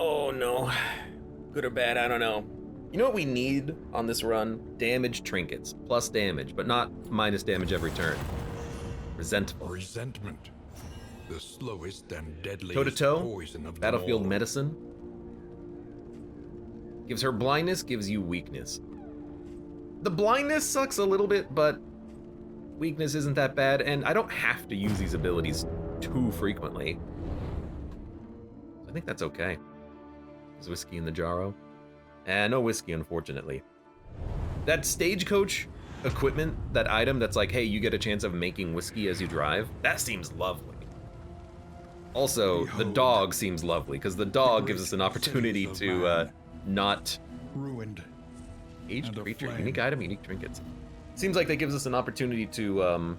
Oh no. Good or bad, I don't know. You know what we need on this run? Damage trinkets. Plus damage, but not minus damage every turn. Resentful. Resentment. The slowest and deadliest Toe-to-toe. poison of them Battlefield all. medicine. Gives her blindness, gives you weakness. The blindness sucks a little bit, but weakness isn't that bad, and I don't have to use these abilities too frequently. I think that's okay. There's whiskey in the jarro. No whiskey, unfortunately. That stagecoach equipment, that item that's like, hey, you get a chance of making whiskey as you drive, that seems lovely. Also, the dog seems lovely, because the dog gives us an opportunity to not... Ruined. Aged and creature, aflame. unique item, unique trinkets. Seems like that gives us an opportunity to,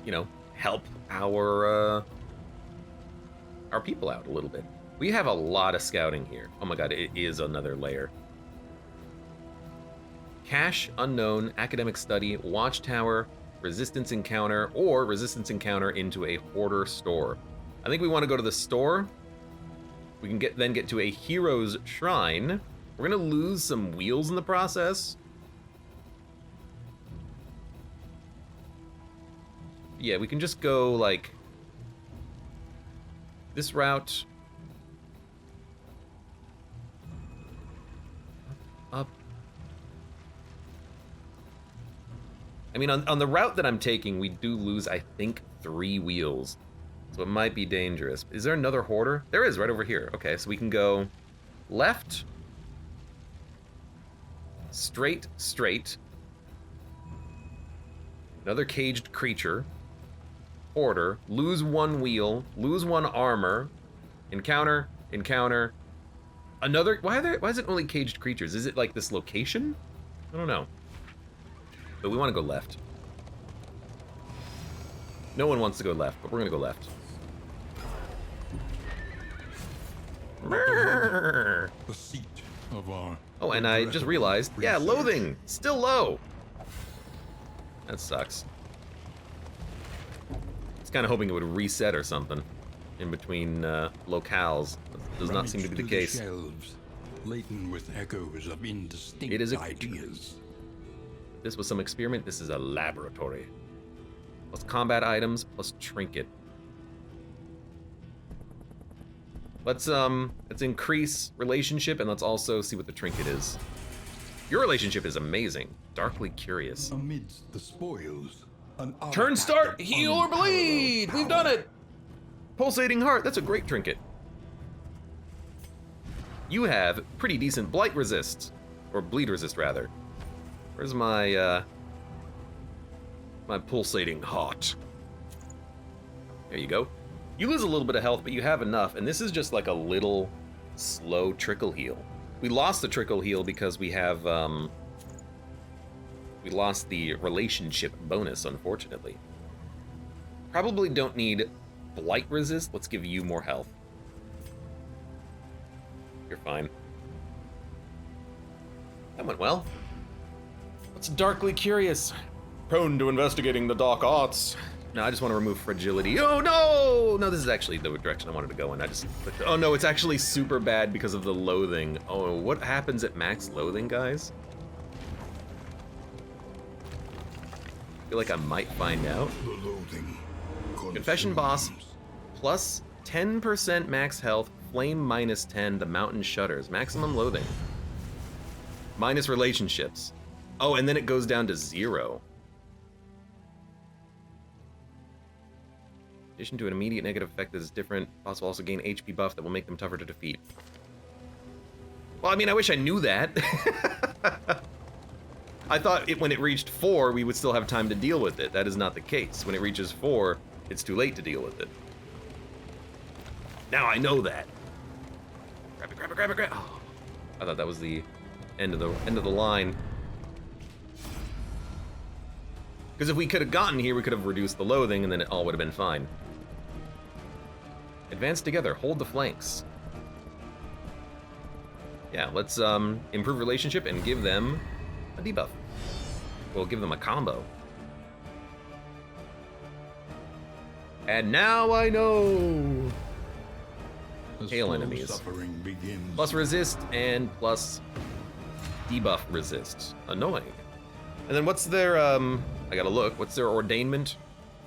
you know, help our people out a little bit. We have a lot of scouting here. Oh my god, it is another layer. Cache, unknown, academic study, watchtower, resistance encounter, or resistance encounter into a hoarder store. I think we want to go to the store. We can then get to a hero's shrine. We're gonna lose some wheels in the process. Yeah, we can just go like this route. Up. I mean, on the route that I'm taking, we do lose, I think, 3 wheels. So it might be dangerous. Is there another hoarder? There is, right over here. Okay, so we can go left, straight, straight. Another caged creature. Hoarder. Lose 1 wheel. Lose 1 armor. Encounter. Encounter. Another. Why is it only caged creatures? Is it like this location? I don't know. But we want to go left. No one wants to go left, but we're gonna go left. The seat of our... Oh, and I just realized, yeah, loathing, still low. That sucks. I was kind of hoping it would reset or something in between locales. Does not seem to be the case. Shelves, laden with echoes of indistinct It is a ideas. This was some experiment. This is a laboratory. Plus combat items, plus trinket. Let's increase relationship, and let's also see what the trinket is. Your relationship is amazing. Darkly curious. Amidst the spoils, an Turn, artifact start, of heal or unparalleled bleed. We've done power. it. Pulsating heart. That's a great trinket. You have pretty decent blight resist, or bleed resist rather. Where's my my pulsating heart? There you go. You lose a little bit of health, but you have enough, and this is just like a little slow trickle heal. We lost the trickle heal because we have we lost the relationship bonus, unfortunately. Probably don't need blight resist. Let's give you more health. You're fine. That went well. What's darkly curious? Prone to investigating the dark arts. No, I just want to remove fragility. Oh no! No, this is actually the direction I wanted to go in. I just clicked. Oh no, it's actually super bad because of the loathing. Oh, what happens at max loathing, guys? I feel like I might find out. The loathing. Confession boss, consumes. plus 10% max health, flame minus 10, the mountain shudders. Maximum loathing. Minus relationships. Oh, and then it goes down to 0. In addition to an immediate negative effect that is different, boss will also gain HP buff that will make them tougher to defeat. Well, I mean, I wish I knew that. I thought when it reached 4, we would still have time to deal with it. That is not the case. When it reaches 4, it's too late to deal with it. Now I know that. Grab it, grab it, grab it, grab it. Oh, I thought that was the end of the line. Because if we could have gotten here, we could have reduced the loathing, and then it all would have been fine. Advance together, hold the flanks. Yeah, let's improve relationship and give them a debuff. We'll give them a combo. And now I know. The Hail slow enemies. suffering begins. Plus resist and plus debuff resist. Annoying. And then what's their, I gotta look, what's their ordainment?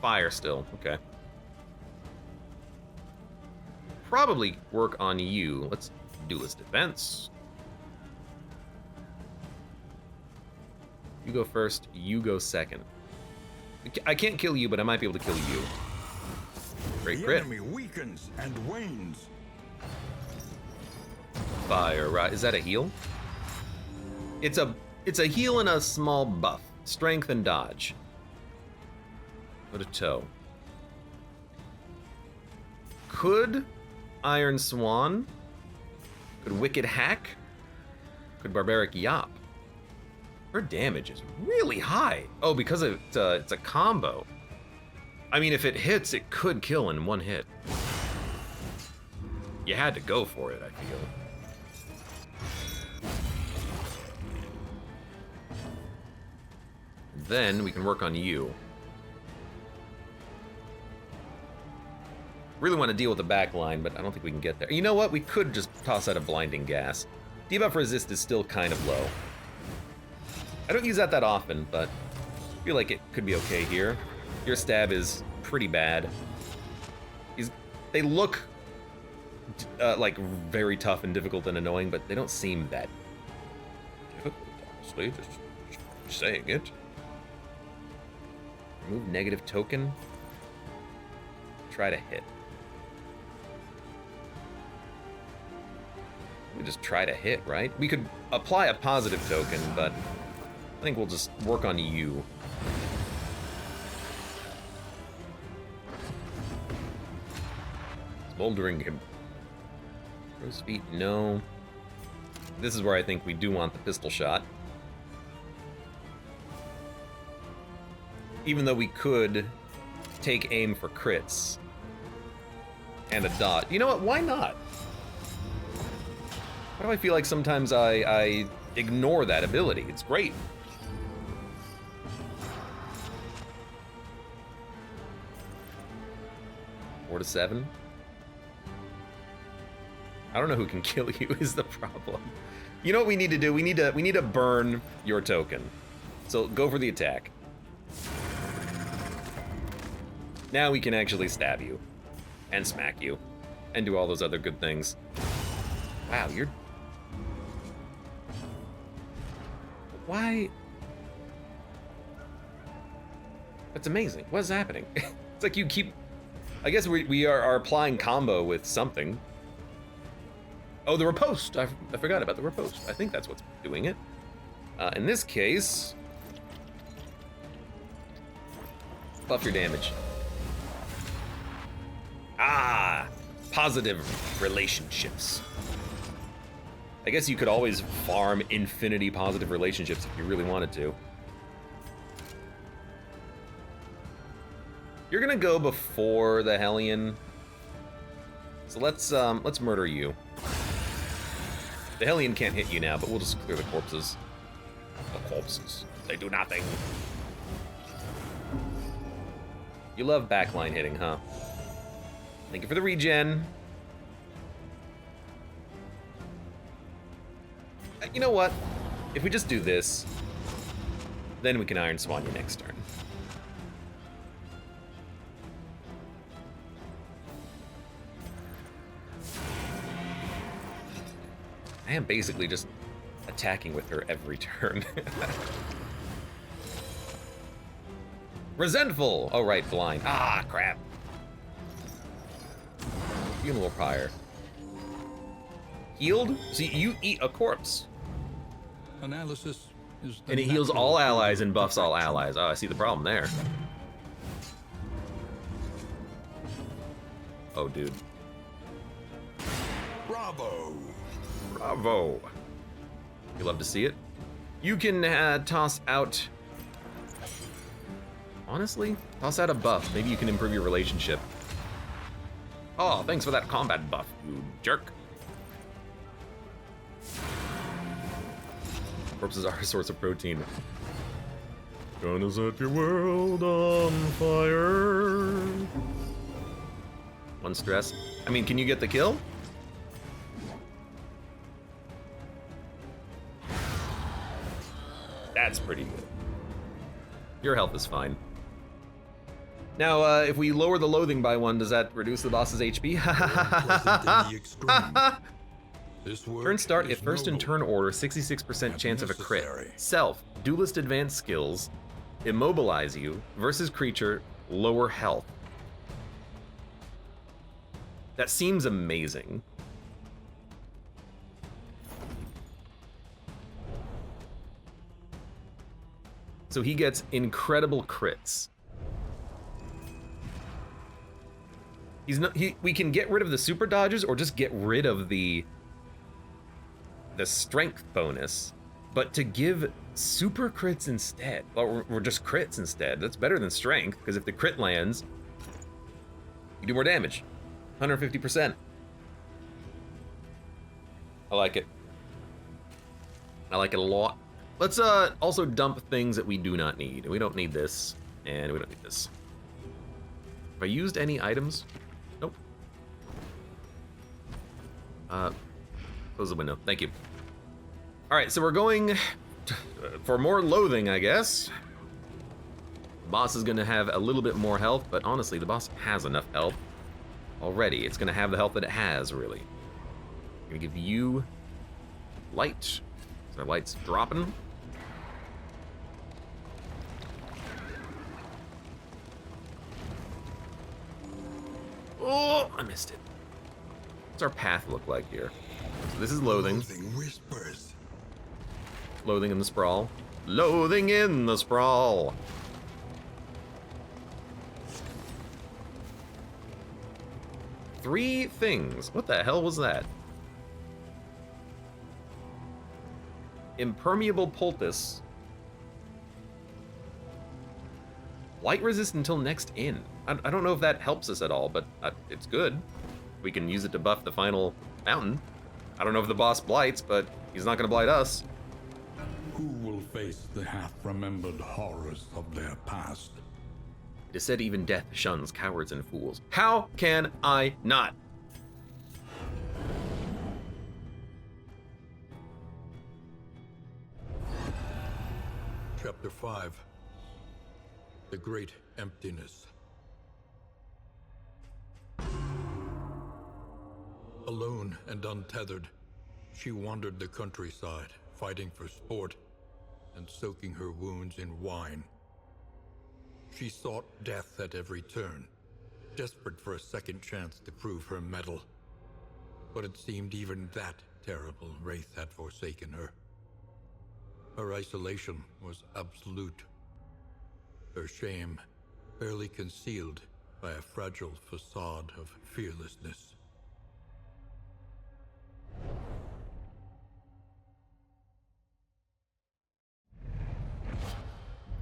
Fire still, okay. Probably work on you. Let's do his defense. You go first, you go second. I can't kill you, but I might be able to kill you. Great The crit. enemy weakens and wanes. Fire, right? Is that a heal? It's a heal and a small buff. Strength and dodge. Go to toe. Could Iron Swan? Could Wicked Hack? Could Barbaric Yop? Her damage is really high. Oh, because it's a combo. I mean, if it hits, it could kill in one hit. You had to go for it, I feel. Then we can work on you. Really want to deal with the back line, but I don't think we can get there. You know what? We could just toss out a blinding gas. Debuff resist is still kind of low. I don't use that often, but I feel like it could be okay here. Your stab is pretty bad. They look like very tough and difficult and annoying, but they don't seem that difficult, honestly. Just saying it. Remove negative token. Try to hit. We just try to hit, right? We could apply a positive token, but I think we'll just work on you. Smoldering him. Crow's feet, no. This is where I think we do want the pistol shot. Even though we could take aim for crits and a dot. You know what? Why not? Why do I feel like sometimes I ignore that ability? It's great. Four to 7. I don't know who can kill you is the problem. You know what we need to do? We need to burn your token. So go for the attack. Now we can actually stab you and smack you and do all those other good things. Wow, you're... Why? That's amazing. What is happening? It's like you keep... I guess we are applying combo with something. Oh, the riposte. I forgot about the riposte. I think that's what's doing it. In this case... Buff your damage. Ah! Positive relationships. I guess you could always farm infinity positive relationships if you really wanted to. You're gonna go before the Hellion. So let's murder you. The Hellion can't hit you now, but we'll just clear the corpses. The corpses. They do nothing. You love backline hitting, huh? Thank you for the regen. You know what? If we just do this, then we can Iron Swan you next turn. I am basically just attacking with her every turn. Resentful! Oh, right, blind. Ah, crap. Funeral pyre. Healed? See, you eat a corpse. Analysis is the And it heals natural all allies and buffs all perfection. allies. Oh, I see the problem there. Oh, dude. Bravo! Bravo. You love to see it. You can toss out... Honestly, toss out a buff. Maybe you can improve your relationship. Oh, thanks for that combat buff, you jerk. Corpses are a source of protein. Gonna set your world on fire. 1 stress. I mean, can you get the kill? That's pretty good. Your health is fine. Now, if we lower the loathing by 1, does that reduce the boss's HP? Turn start at first in turn order, 66% chance of a crit. Self, duelist advanced skills, immobilize you, versus creature, lower health. That seems amazing. So he gets incredible crits. We can get rid of the super dodges or just get rid of the strength bonus, but to give super crits instead, or just crits instead, that's better than strength, because if the crit lands, you do more damage. 150%. I like it. I like it a lot. Let's also dump things that we do not need. We don't need this, and we don't need this. Have I used any items? Nope. Close the window. Thank you. All right, so we're going for more loathing, I guess. The boss is going to have a little bit more health, but honestly, the boss has enough health already. It's going to have the health that it has, really. I'm going to give you light. So our light's dropping. Oh, I missed it. What's our path look like here? So this is loathing. Whispers. Loathing in the sprawl. Loathing in the sprawl. Three things. What the hell was that? Impermeable poultice. Light resist until next in. I don't know if that helps us at all, but it's good. We can use it to buff the final mountain. I don't know if the boss blights, but he's not gonna blight us. Who will face the half-remembered horrors of their past? It is said even death shuns cowards and fools. How can I not? Chapter 5. The Great Emptiness. Alone and untethered, she wandered the countryside, fighting for sport and soaking her wounds in wine. She sought death at every turn, desperate for a second chance to prove her mettle. But it seemed even that terrible wraith had forsaken her. Her isolation was absolute. Her shame barely concealed by a fragile facade of fearlessness.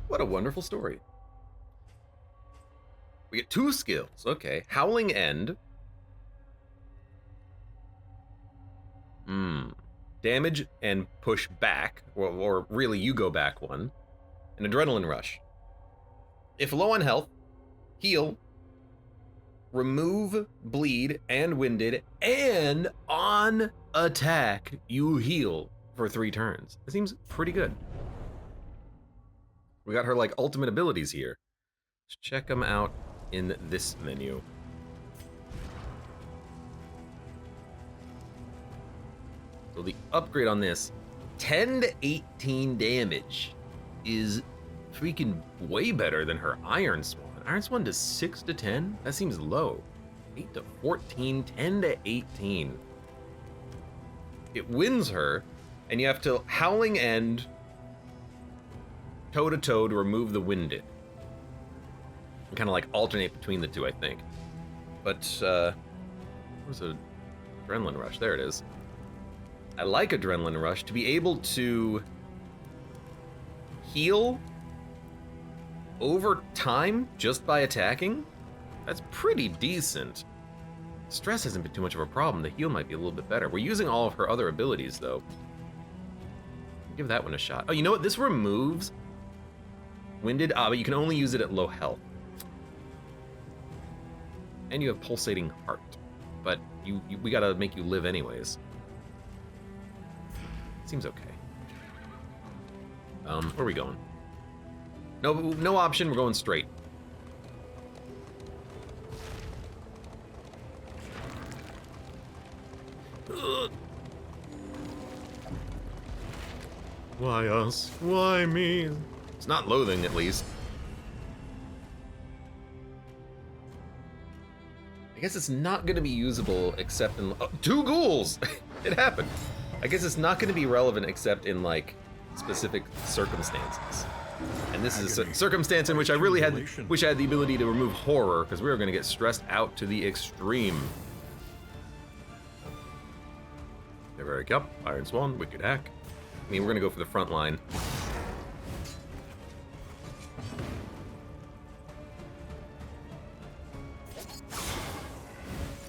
What a wonderful story. We get 2 skills. Okay. Howling End. Damage and push back, or really you go back 1. An Adrenaline Rush. If low on health, heal, remove bleed and winded, and on attack, you heal for 3 turns. It seems pretty good. We got her like ultimate abilities here. Let's check them out in this menu. So the upgrade on this, 10 to 18 damage, is freaking way better than her Iron Swan. Iron Swan does 6 to 10? That seems low. 8 to 14, 10 to 18. It wins her, and you have to Howling End, toe-to-toe to remove the winded. And kind of like alternate between the 2, I think. But, where's a Adrenaline Rush? There it is. I like Adrenaline Rush to be able to heal over time just by attacking. That's pretty decent. Stress hasn't been too much of a problem. The heal might be a little bit better. We're using all of her other abilities, though. Give that one a shot. Oh, you know what? This removes Winded, but you can only use it at low health. And you have pulsating heart. But we gotta make you live anyways. Seems okay. Where are we going? No option, we're going straight. Ugh. Why us? Why me? It's not loathing, at least. I guess it's not going to be usable except in... Oh, 2 ghouls! It happened. I guess it's not going to be relevant except in, like, specific circumstances. And this is a circumstance in which I really wish I had the ability to remove horror, because we were going to get stressed out to the extreme. Barbaric up, Iron Swan, Wicked Hack. I mean, we're going to go for the front line.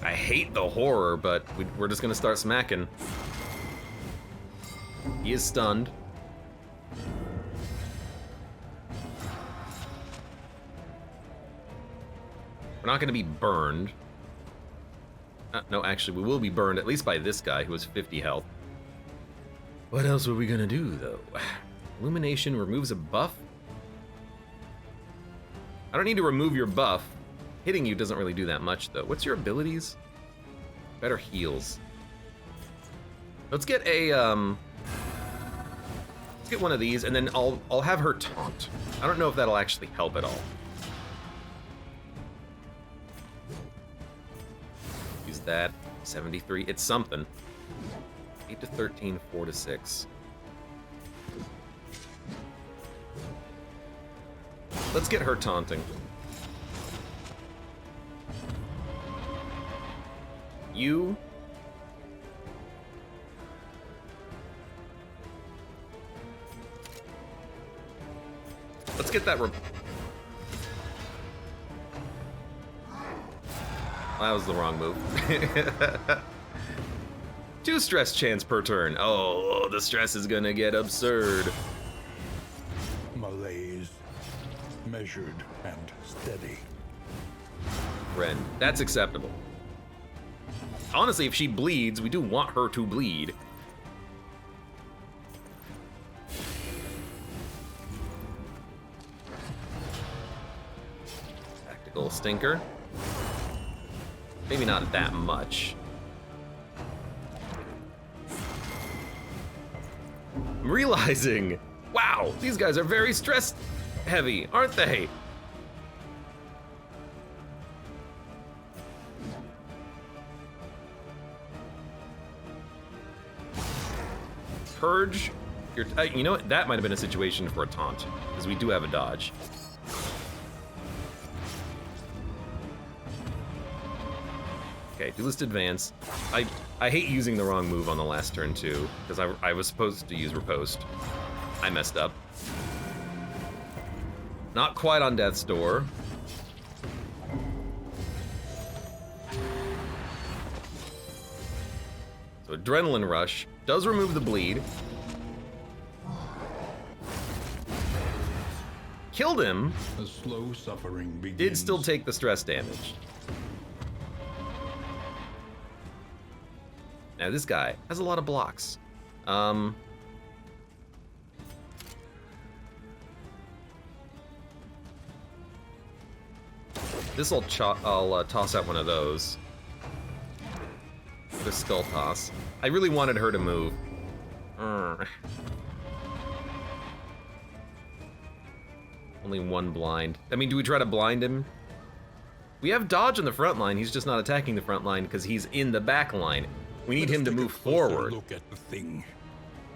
I hate the horror, but we're just going to start smacking. He is stunned. We're not going to be burned. No, actually, we will be burned, at least by this guy, who has 50 health. What else are we going to do, though? Illumination removes a buff? I don't need to remove your buff. Hitting you doesn't really do that much, though. What's your abilities? Better heals. Let's get a, let's get one of these, and then I'll have her taunt. I don't know if that'll actually help at all. Use that. 73. It's something. 8 to 13, 4 to 6. Let's get her taunting. You. Let's get that. That was the wrong move. 2 stress chance per turn. Oh, the stress is gonna get absurd. Malaise, measured and steady. Ren, that's acceptable. Honestly, if she bleeds, we do want her to bleed. Tactical stinker. Maybe not that much. I'm realizing, wow, these guys are very stress heavy, aren't they? Purge. You know what? That might have been a situation for a taunt, because we do have a dodge. Okay, duelist advance. I hate using the wrong move on the last turn too, because I was supposed to use riposte. I messed up. Not quite on death's door. So adrenaline rush does remove the bleed. Killed him. A slow suffering begins. Did still take the stress damage. Now this guy has a lot of blocks. I'll toss out one of those. The skull toss. I really wanted her to move. Only 1 blind. I mean, do we try to blind him? We have dodge on the front line. He's just not attacking the front line because he's in the back line. We need him to move forward. Look at the thing.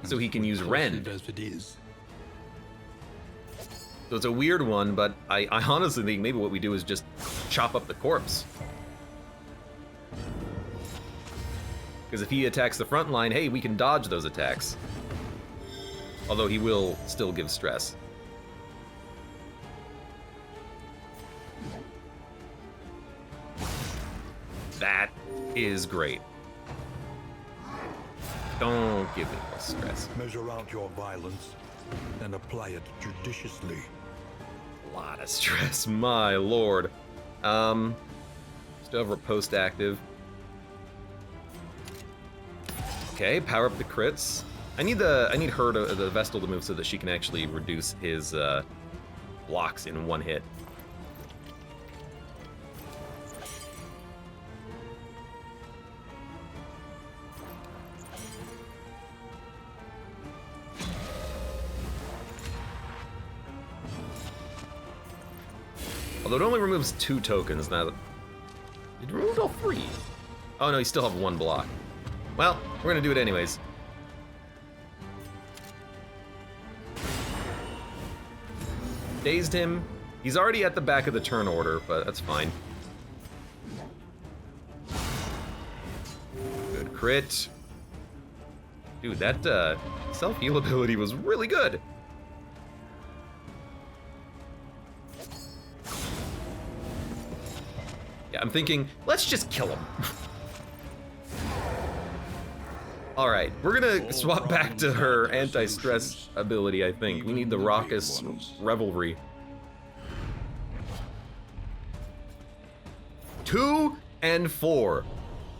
So he can use Rend. As it is. So it's a weird one, but I honestly think maybe what we do is just chop up the corpse. Because if he attacks the front line, hey, we can dodge those attacks. Although he will still give stress. That is great. Don't give me more stress. Measure out your violence and apply it judiciously. A lot of stress, my lord. Still have Riposte active. Okay, power up the crits. I need her to the Vestal to move so that she can actually reduce his blocks in one hit. Although it only removes 2 tokens now. It removed all 3. Oh no, you still have 1 block. Well, we're gonna do it anyways. Dazed him. He's already at the back of the turn order, but that's fine. Good crit. Dude, that self-heal ability was really good. Yeah, I'm thinking, let's just kill him. All right, we're gonna swap back to her anti-stress ability, I think. We need the raucous revelry. 2 and 4.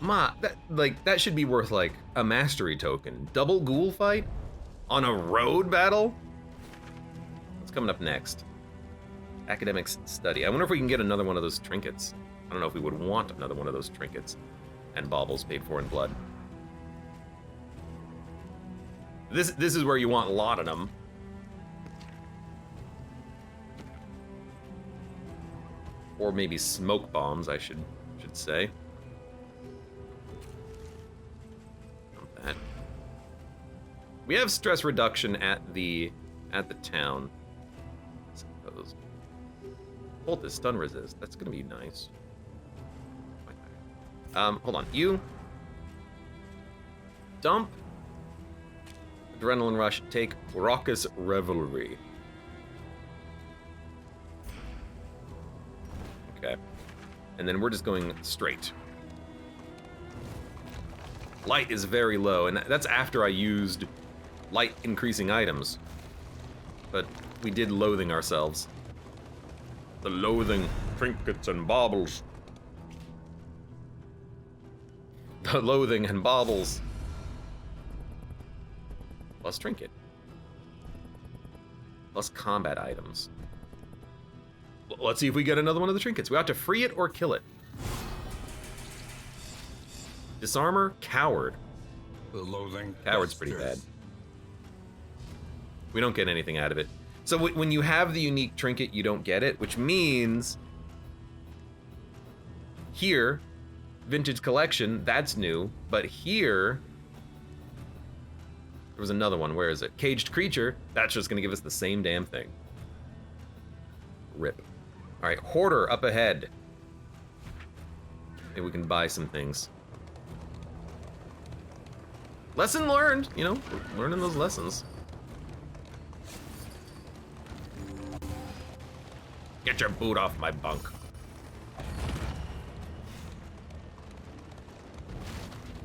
That should be worth like a mastery token. Double ghoul fight on a road battle? What's coming up next? Academics study. I wonder if we can get another one of those trinkets. I don't know if we would want another one of those trinkets and baubles paid for in blood. This is where you want laudanum. Or maybe smoke bombs, I should say. Not that. We have stress reduction at the town. I suppose. Hold this stun resist. That's gonna be nice. Hold on. You dump adrenaline rush. Take raucous revelry. Okay. And then we're just going straight. Light is very low, and that's after I used light increasing items. But we did loathing ourselves. The loathing trinkets and baubles. The loathing and baubles. Plus trinket. Plus combat items. Let's see if we get another one of the trinkets. We have to free it or kill it. Disarmor, coward. The loathing. Coward's pretty bad. We don't get anything out of it. So when you have the unique trinket, you don't get it, which means here, vintage collection, that's new, but here, there was another one. Where is it? Caged creature. That's just gonna give us the same damn thing. Rip. All right, hoarder up ahead. Maybe we can buy some things. Lesson learned, you know, learning those lessons. Get your boot off my bunk.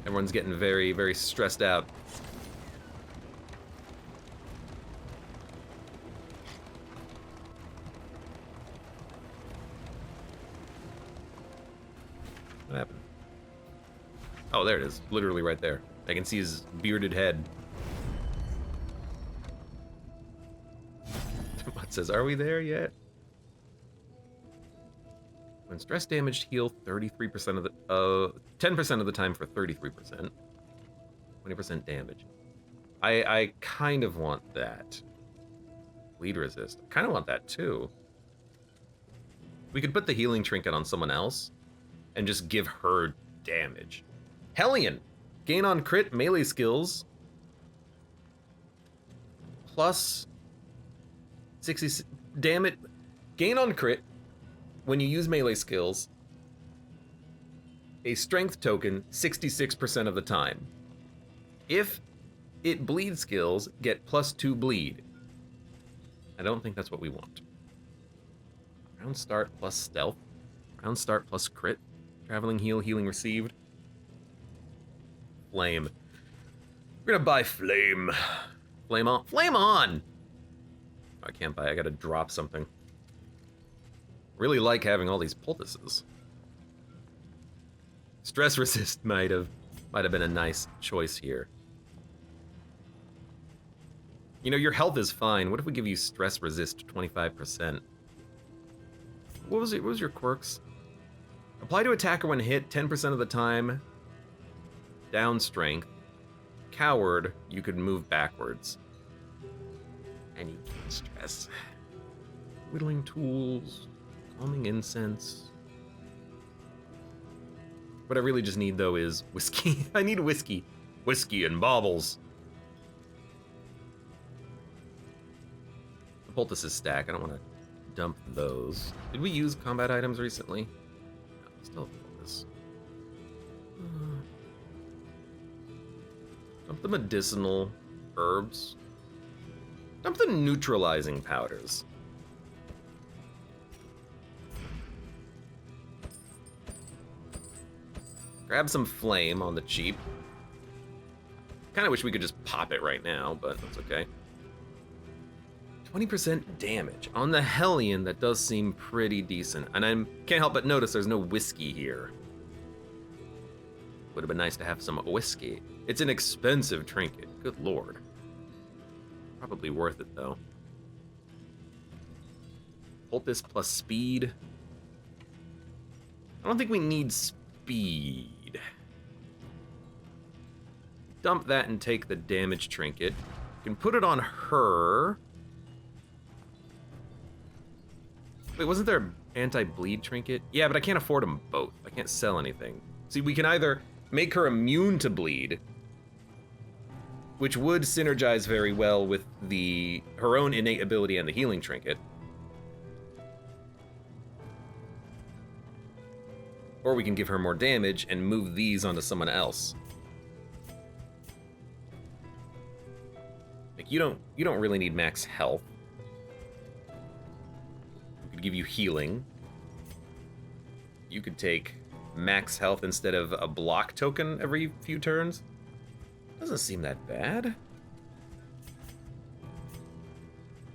Everyone's getting very, very stressed out. What happened? Oh, there it is. Literally right there. I can see his bearded head. What says, are we there yet? When stress damaged, heal 33% of the 10% of the time for 33%. 20% damage. I kind of want that. Bleed resist. I kind of want that too. We could put the healing trinket on someone else and just give her damage. Hellion. Gain on crit melee skills. Plus 60. Damn it. Gain on crit when you use melee skills. A strength token 66% of the time. If it bleed skills, get +2 bleed. I don't think that's what we want. Round start plus stealth. Round start plus crit. Traveling heal, healing received. Flame. We're gonna buy flame. Flame on. Flame on! Oh, I can't buy, I gotta drop something. Really like having all these poultices. Stress resist might have been a nice choice here. You know, your health is fine. What if we give you stress resist 25%? What was your quirks? Apply to attacker when hit 10% of the time. Down strength. Coward, you could move backwards. And you gain stress. Whittling tools. Calming incense. What I really just need, though, is whiskey. I need whiskey. Whiskey and baubles. The poultices stack. I don't want to dump those. Did we use combat items recently? No, still have this. Dump the medicinal herbs. Dump the neutralizing powders. Grab some flame on the cheap. Kinda wish we could just pop it right now, but that's okay. 20% damage. On the Hellion, that does seem pretty decent. And I can't help but notice there's no whiskey here. Would have been nice to have some whiskey. It's an expensive trinket, good lord. Probably worth it, though. Poultice plus speed. I don't think we need speed. Dump that and take the damage trinket. You can put it on her. Wait, wasn't there an anti-bleed trinket? Yeah, but I can't afford them both. I can't sell anything. See, we can either make her immune to bleed, which would synergize very well with her own innate ability and the healing trinket. Or we can give her more damage and move these onto someone else. Like, you don't really need max health. We could give you healing. You could take max health instead of a block token every few turns. Doesn't seem that bad.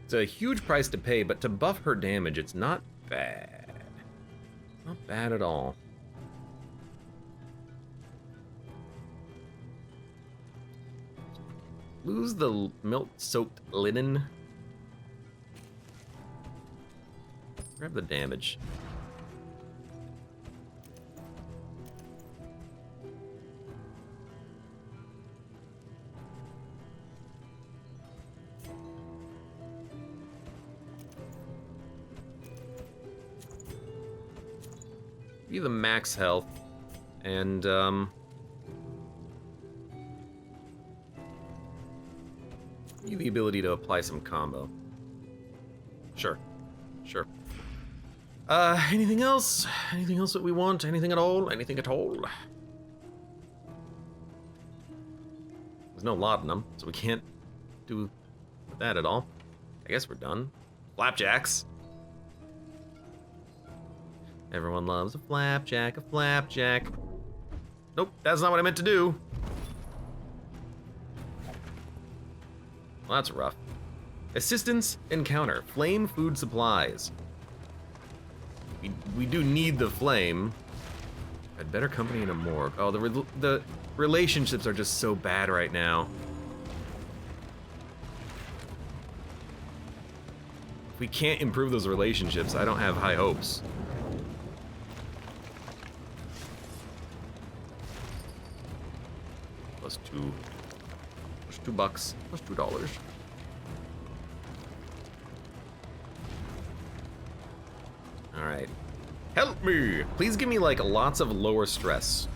It's a huge price to pay, but to buff her damage, it's not bad. Not bad at all. Lose the milk-soaked linen. Grab the damage. Be the max health, and the ability to apply some combo. Sure. Anything else? Anything else that we want? Anything at all? Anything at all? There's no laudanum, so we can't do that at all. I guess we're done. Flapjacks. Everyone loves a flapjack, a flapjack. Nope, that's not what I meant to do. Well, that's rough. Assistance encounter. Flame food supplies. We do need the flame. Had better company in a morgue. Oh, the relationships are just so bad right now. If we can't improve those relationships, I don't have high hopes. Plus $2. Plus $2. All right. Help me! Please give me, like, lots of lower stress.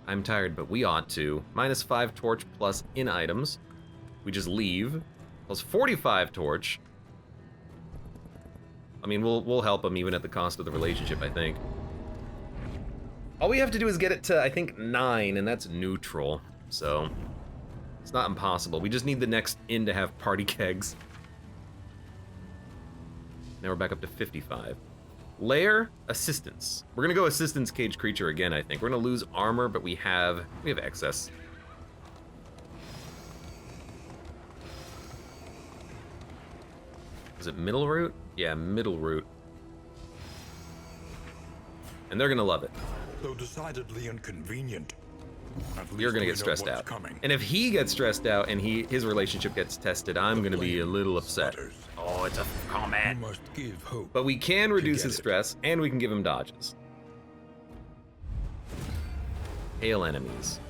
I'm tired, but we ought to. -5 torch plus in items. We just leave. Plus 45 torch. I mean, we'll help him even at the cost of the relationship, I think. All we have to do is get it to, I think, 9, and that's neutral. So, it's not impossible. We just need the next inn to have party kegs. Now we're back up to 55. Lair, assistance. We're gonna go assistance cage creature again, I think. We're gonna lose armor, but we have excess. Is it middle route? Yeah, middle route. And they're gonna love it. Though decidedly inconvenient. At least You're gonna we get know stressed what's out. coming. And if he gets stressed out and his relationship gets tested, I'm gonna be a little upset. Sputters. Oh, it's a comment. You must give hope. But we can reduce get his it. stress, and we can give him dodges. Hail enemies.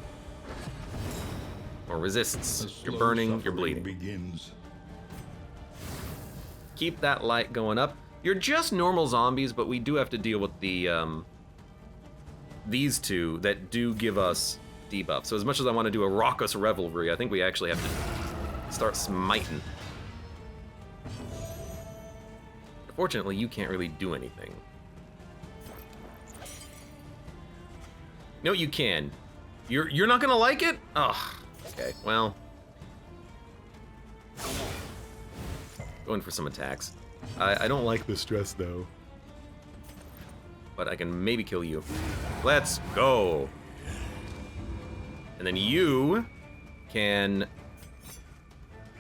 Or resists. The You're slow burning, you're suffering bleeding. Begins. Keep that light going up. You're just normal zombies, but we do have to deal with the these two that do give us debuff. So as much as I want to do a raucous revelry, I think we actually have to start smiting. Fortunately, you can't really do anything. No, you can. You're not gonna like it? Ugh. Okay, well. Going for some attacks. I don't like the stress though. But I can maybe kill you. Let's go. And then you can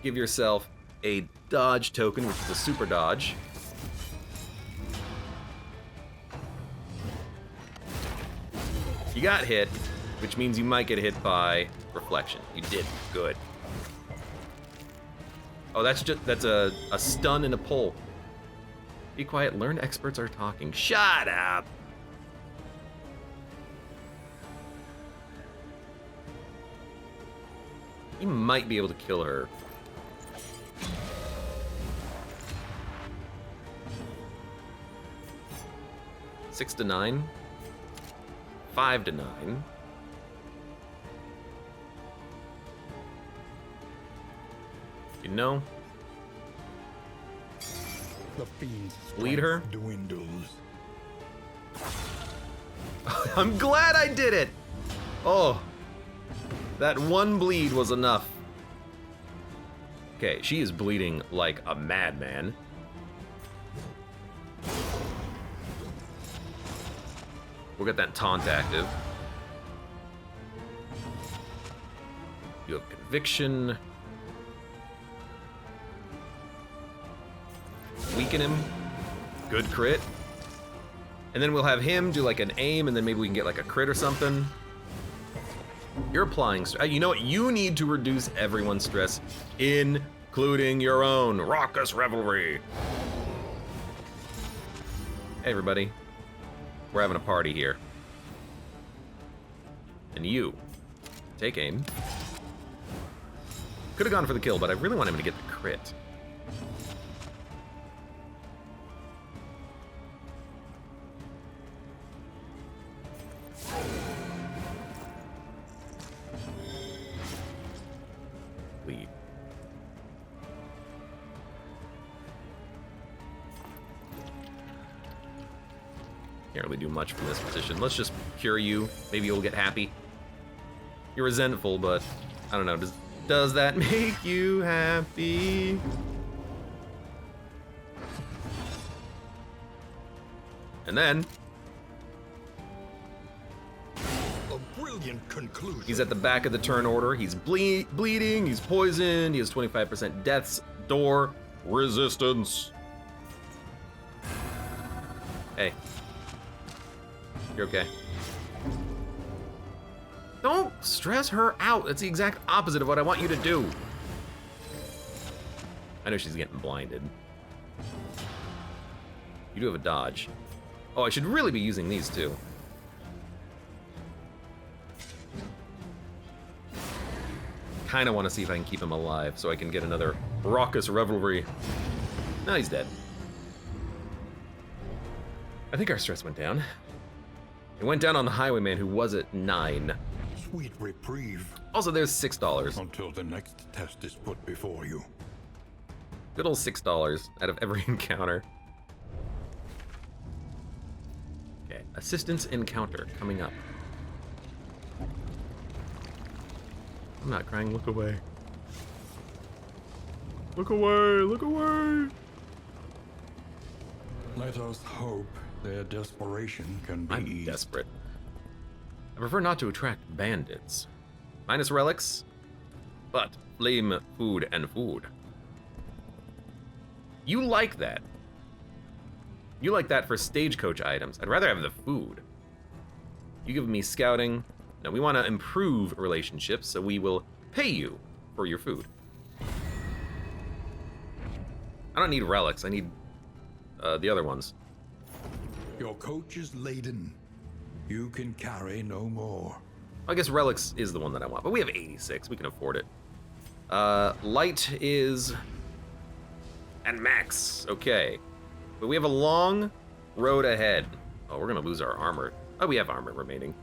give yourself a dodge token, which is a super dodge. You got hit, which means you might get hit by reflection. You did. Good. Oh, that's a stun and a pull. Be quiet. Learn experts are talking. Shut up. You might be able to kill her. Six to 9. 5 to 9. You know? The fiend's Lead her? strength dwindles. I'm glad I did it! Oh. That one bleed was enough. Okay, she is bleeding like a madman. We'll get that taunt active. You have conviction. Weaken him. Good crit. And then we'll have him do like an aim, and then maybe we can get like a crit or something. You're applying. You know what? You need to reduce everyone's stress, including your own. Raucous revelry. Hey, everybody. We're having a party here. And you take aim. Could have gone for the kill, but I really want him to get the crit. Lead. Can't really do much from this position. Let's just cure you. Maybe you'll get happy. You're resentful, but I don't know. Does that make you happy? And then A brilliant conclusion. he's at the back of the turn order. He's bleeding. He's poisoned. He has 25% death's door resistance. Hey. You're okay. Don't stress her out. That's the exact opposite of what I want you to do. I know she's getting blinded. You do have a dodge. Oh, I should really be using these too. Kind of want to see if I can keep him alive so I can get another raucous revelry. No, he's dead. I think our stress went down. It went down on the highwayman who was at 9. Sweet reprieve Also, there's $6. until the next test is put before you. Good old $6 out of every encounter. Okay, assistance encounter coming up. I'm not crying, look away. Look away, look away! Let us hope their desperation can be I'm eased. desperate. I prefer not to attract bandits. Minus relics, but flame, food, and food. You like that. You like that for stagecoach items. I'd rather have the food. You give me scouting. No, we want to improve relationships, so we will pay you for your food. I don't need relics. I need the other ones. Your coach is laden. You can carry no more. I guess relics is the one that I want, but we have 86. We can afford it. Light is at max. Okay. But we have a long road ahead. Oh, we're going to lose our armor. Oh, we have armor remaining.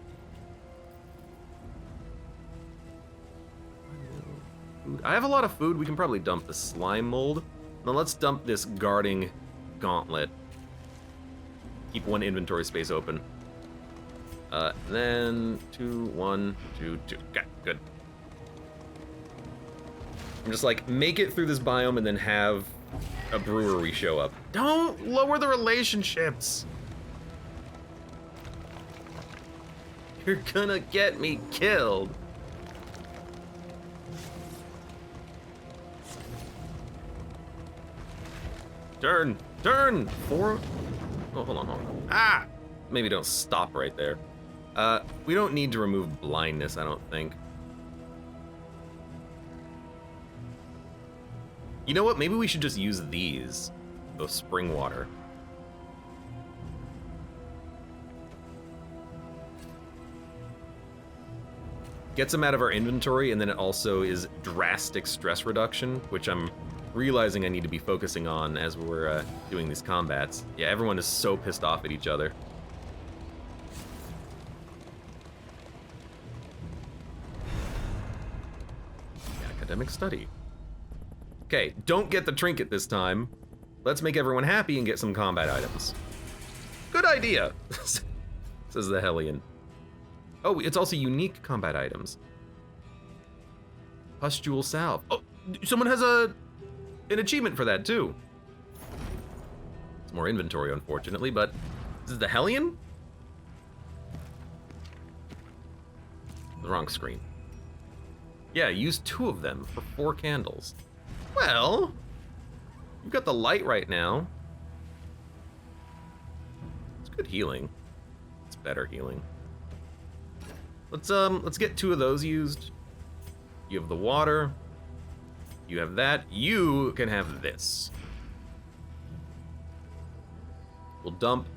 Food. I have a lot of food. We can probably dump the slime mold. Now let's dump this guarding gauntlet. Keep one inventory space open. Then 2, 1, 2, 2. Okay, good. I'm just like, make it through this biome and then have a brewery show up. Don't lower the relationships. You're gonna get me killed. Turn, turn. 4. Oh, hold on. Ah! Maybe don't stop right there. We don't need to remove blindness, I don't think. You know what? Maybe we should just use these. The spring water. Gets them out of our inventory, and then it also is drastic stress reduction, which I'm realizing I need to be focusing on as we're doing these combats. Yeah, everyone is so pissed off at each other. Academic study. Okay, don't get the trinket this time. Let's make everyone happy and get some combat items. Good idea, says the Hellion. Oh, it's also unique combat items. Pustule salve. Oh, someone has an achievement for that too. It's more inventory, unfortunately, but this is the Hellion? The wrong screen. Yeah, use 2 of them for 4 candles. Well, you've got the light right now. It's good healing. It's better healing. Let's get 2 of those used. You have the water. You have that. You can have this. We'll dump.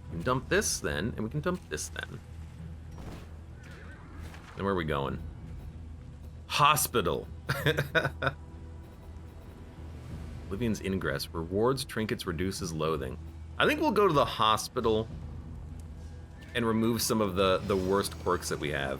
We can dump this then, and we can dump this then. And where are we going? Hospital. Oblivion's Ingress. Rewards, trinkets, reduces loathing. I think we'll go to the hospital and remove some of the worst quirks that we have.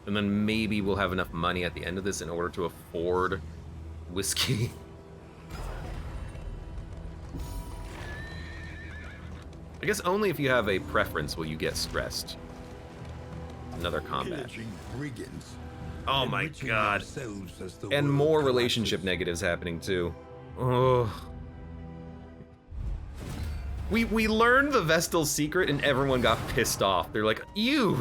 And then maybe we'll have enough money at the end of this in order to afford whiskey. I guess only if you have a preference will you get stressed. Another combat. Oh my god. And more relationship negatives happening too. Oh. We learned the Vestal secret and everyone got pissed off. They're like, ew.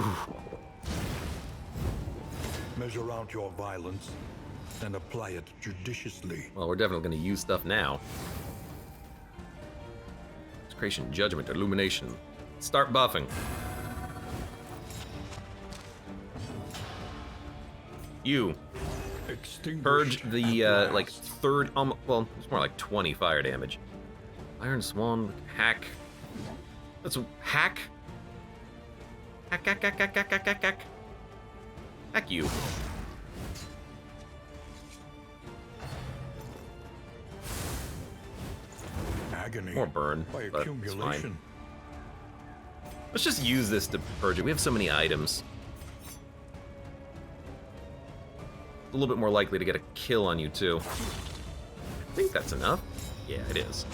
Measure out your violence and apply it judiciously. Well, we're definitely going to use stuff now. Creation, judgment, illumination. Start buffing. You. Purge the, like, third, well, it's more like 20 fire damage. Iron Swan, hack. Let's hack. Hack, hack, hack, hack, hack, hack, hack, hack. Hack you. Agony. More burn, By but it's fine. accumulation. Let's just use this to purge it. We have so many items. A little bit more likely to get a kill on you, too. I think that's enough. Yeah, it is.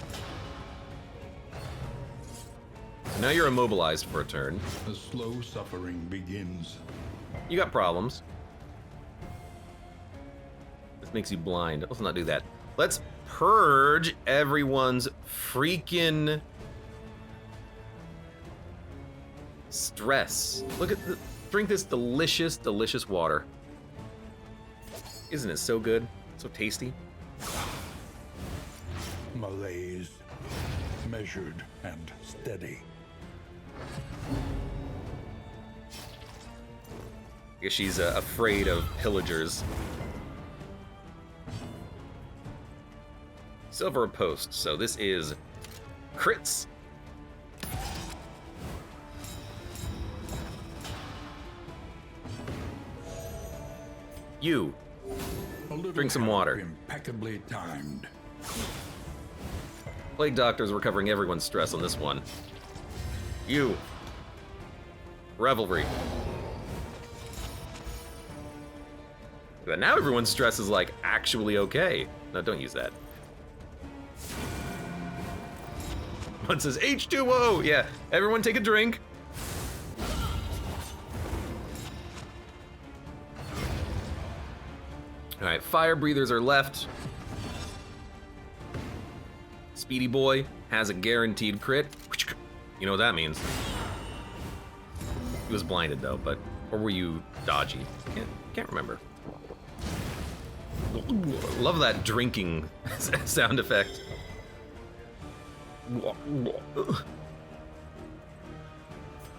Now you're immobilized for a turn. The slow suffering begins. You got problems. This makes you blind. Let's not do that. Let's purge everyone's freaking stress. Look at Drink this delicious, delicious water. Isn't it so good? So tasty. Malaise, measured and steady. I guess she's afraid of pillagers. Silver post, so this is crits. You. Drink some water. Impeccably timed. Plague Doctor's recovering everyone's stress on this one. You. Revelry. But now everyone's stress is like actually okay. No, don't use that. One says H2O. Yeah, everyone take a drink. All right, fire breathers are left. Speedy Boy has a guaranteed crit. You know what that means. He was blinded though, but or were you dodgy? Can't remember. Love that drinking sound effect.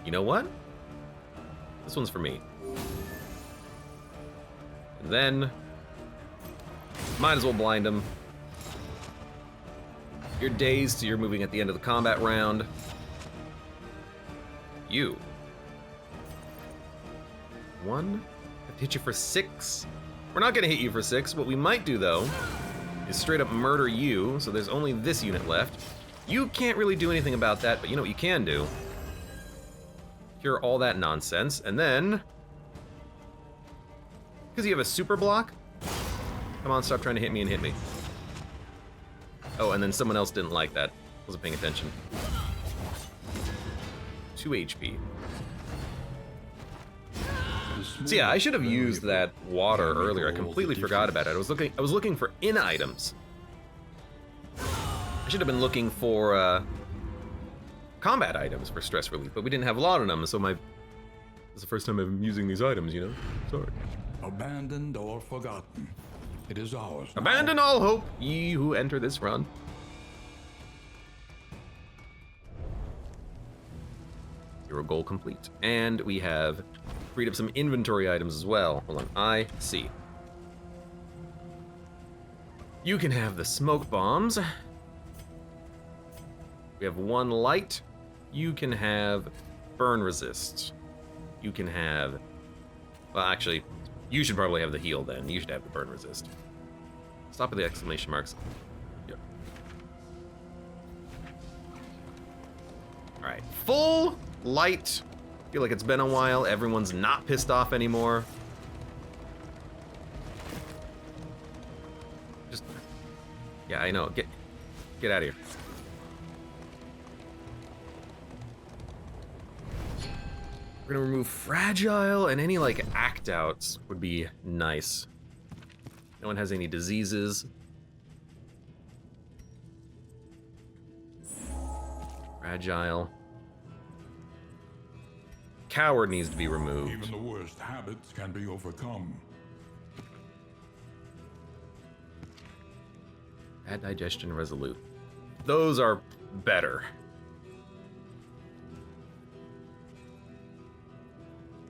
You know what? This one's for me. And then might as well blind him. You're dazed, so you're moving at the end of the combat round. You. 1. I have to hit you for 6. We're not gonna hit you for 6. What we might do though is straight up murder you, so there's only this unit left. You can't really do anything about that, but you know what you can do? Cure all that nonsense, and then... because you have a super block? Come on, stop trying to hit me and hit me. Oh, and then someone else didn't like that. Wasn't paying attention. 2 HP. So yeah, I should have used that water earlier. I completely forgot about it. I was looking for in items. I should have been looking for combat items for stress relief, but we didn't have a lot of them, so this is the first time I'm using these items, you know? Sorry. Abandoned or forgotten. It is ours now. Abandon all hope, ye who enter this run. Hero goal complete. And we have freed up some inventory items as well. Hold on, I see. You can have the smoke bombs. We have 1 light. You can have burn resist. You can have, well, actually, you should probably have the heal then. You should have the burn resist. Stop at the exclamation marks. Yep. All right, full light. Feel like it's been a while. Everyone's not pissed off anymore. Just, yeah, I know. Get out of here. We're gonna remove fragile, and any like act outs would be nice. No one has any diseases. Fragile. Coward needs to be removed. Even the worst habits can be overcome. Bad digestion, resolute. Those are better.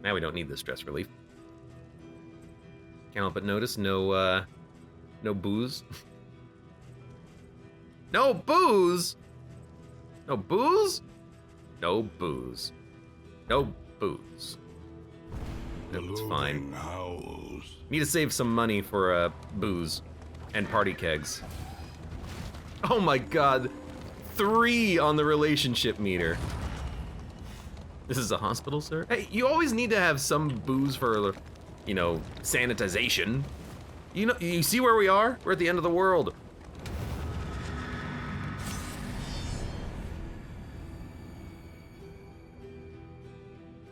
Now we don't need the stress relief. Can't help but notice no booze. No booze? No booze? No booze. No booze. It's fine. Howls. Need to save some money for booze and party kegs. Oh my god. 3 on the relationship meter. This is a hospital, sir? Hey, you always need to have some booze for, you know, sanitization. You know, you see where we are? We're at the end of the world.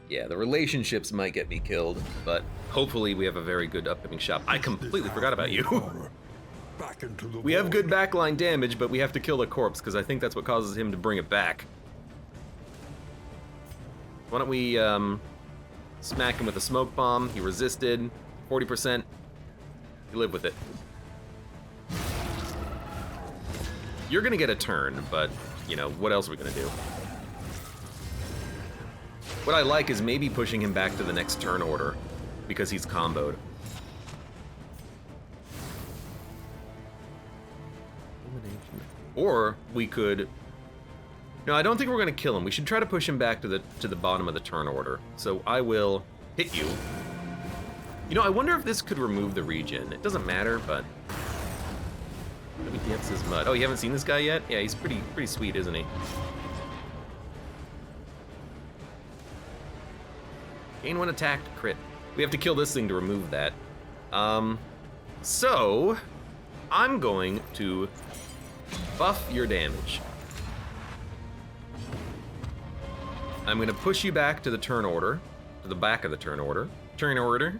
Yeah, the relationships might get me killed, but hopefully we have a very good upcoming shop. I completely forgot about you. Back into the We have good backline damage, but we have to kill the corpse, because I think that's what causes him to bring it back. Why don't we Smack him with a smoke bomb. He resisted. 40%. You live with it. You're gonna get a turn, but, you know, what else are we gonna do? What I like is maybe pushing him back to the next turn order, because he's comboed. Or we could... No, I don't think we're gonna kill him. We should try to push him back to the bottom of the turn order. So I will hit you. You know, I wonder if this could remove the regen. It doesn't matter, but... Let me dance his mud. Oh, you haven't seen this guy yet? Yeah, he's pretty sweet, isn't he? Gain 1 attack, crit. We have to kill this thing to remove that. So... I'm going to buff your damage. I'm gonna push you back to the turn order. To the back of the turn order. Turn order.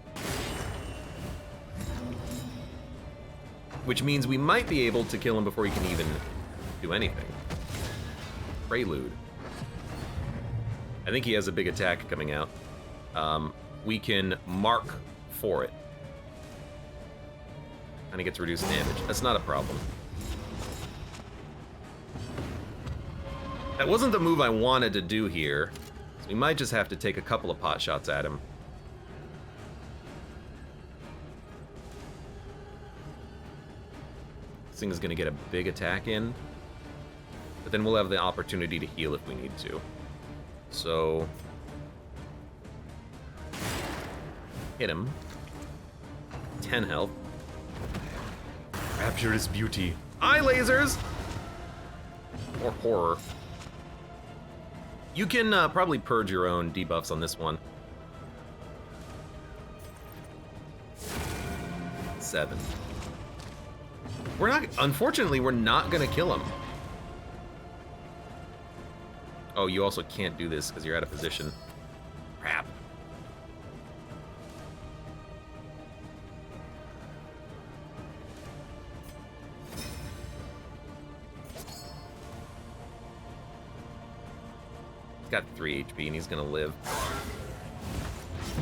Which means we might be able to kill him before he can even do anything. Prelude. I think he has a big attack coming out. We can mark for it. And he gets reduced damage. That's not a problem. That wasn't the move I wanted to do here. So we might just have to take a couple of pot shots at him. This thing is gonna get a big attack in. But then we'll have the opportunity to heal if we need to. So... hit him. 10 health. Rapture his beauty. Eye lasers! Or horror. You can probably purge your own debuffs on this one. 7. We're not, unfortunately, we're not gonna kill him. Oh, you also can't do this because you're out of position. Crap. Got 3 HP and he's gonna live.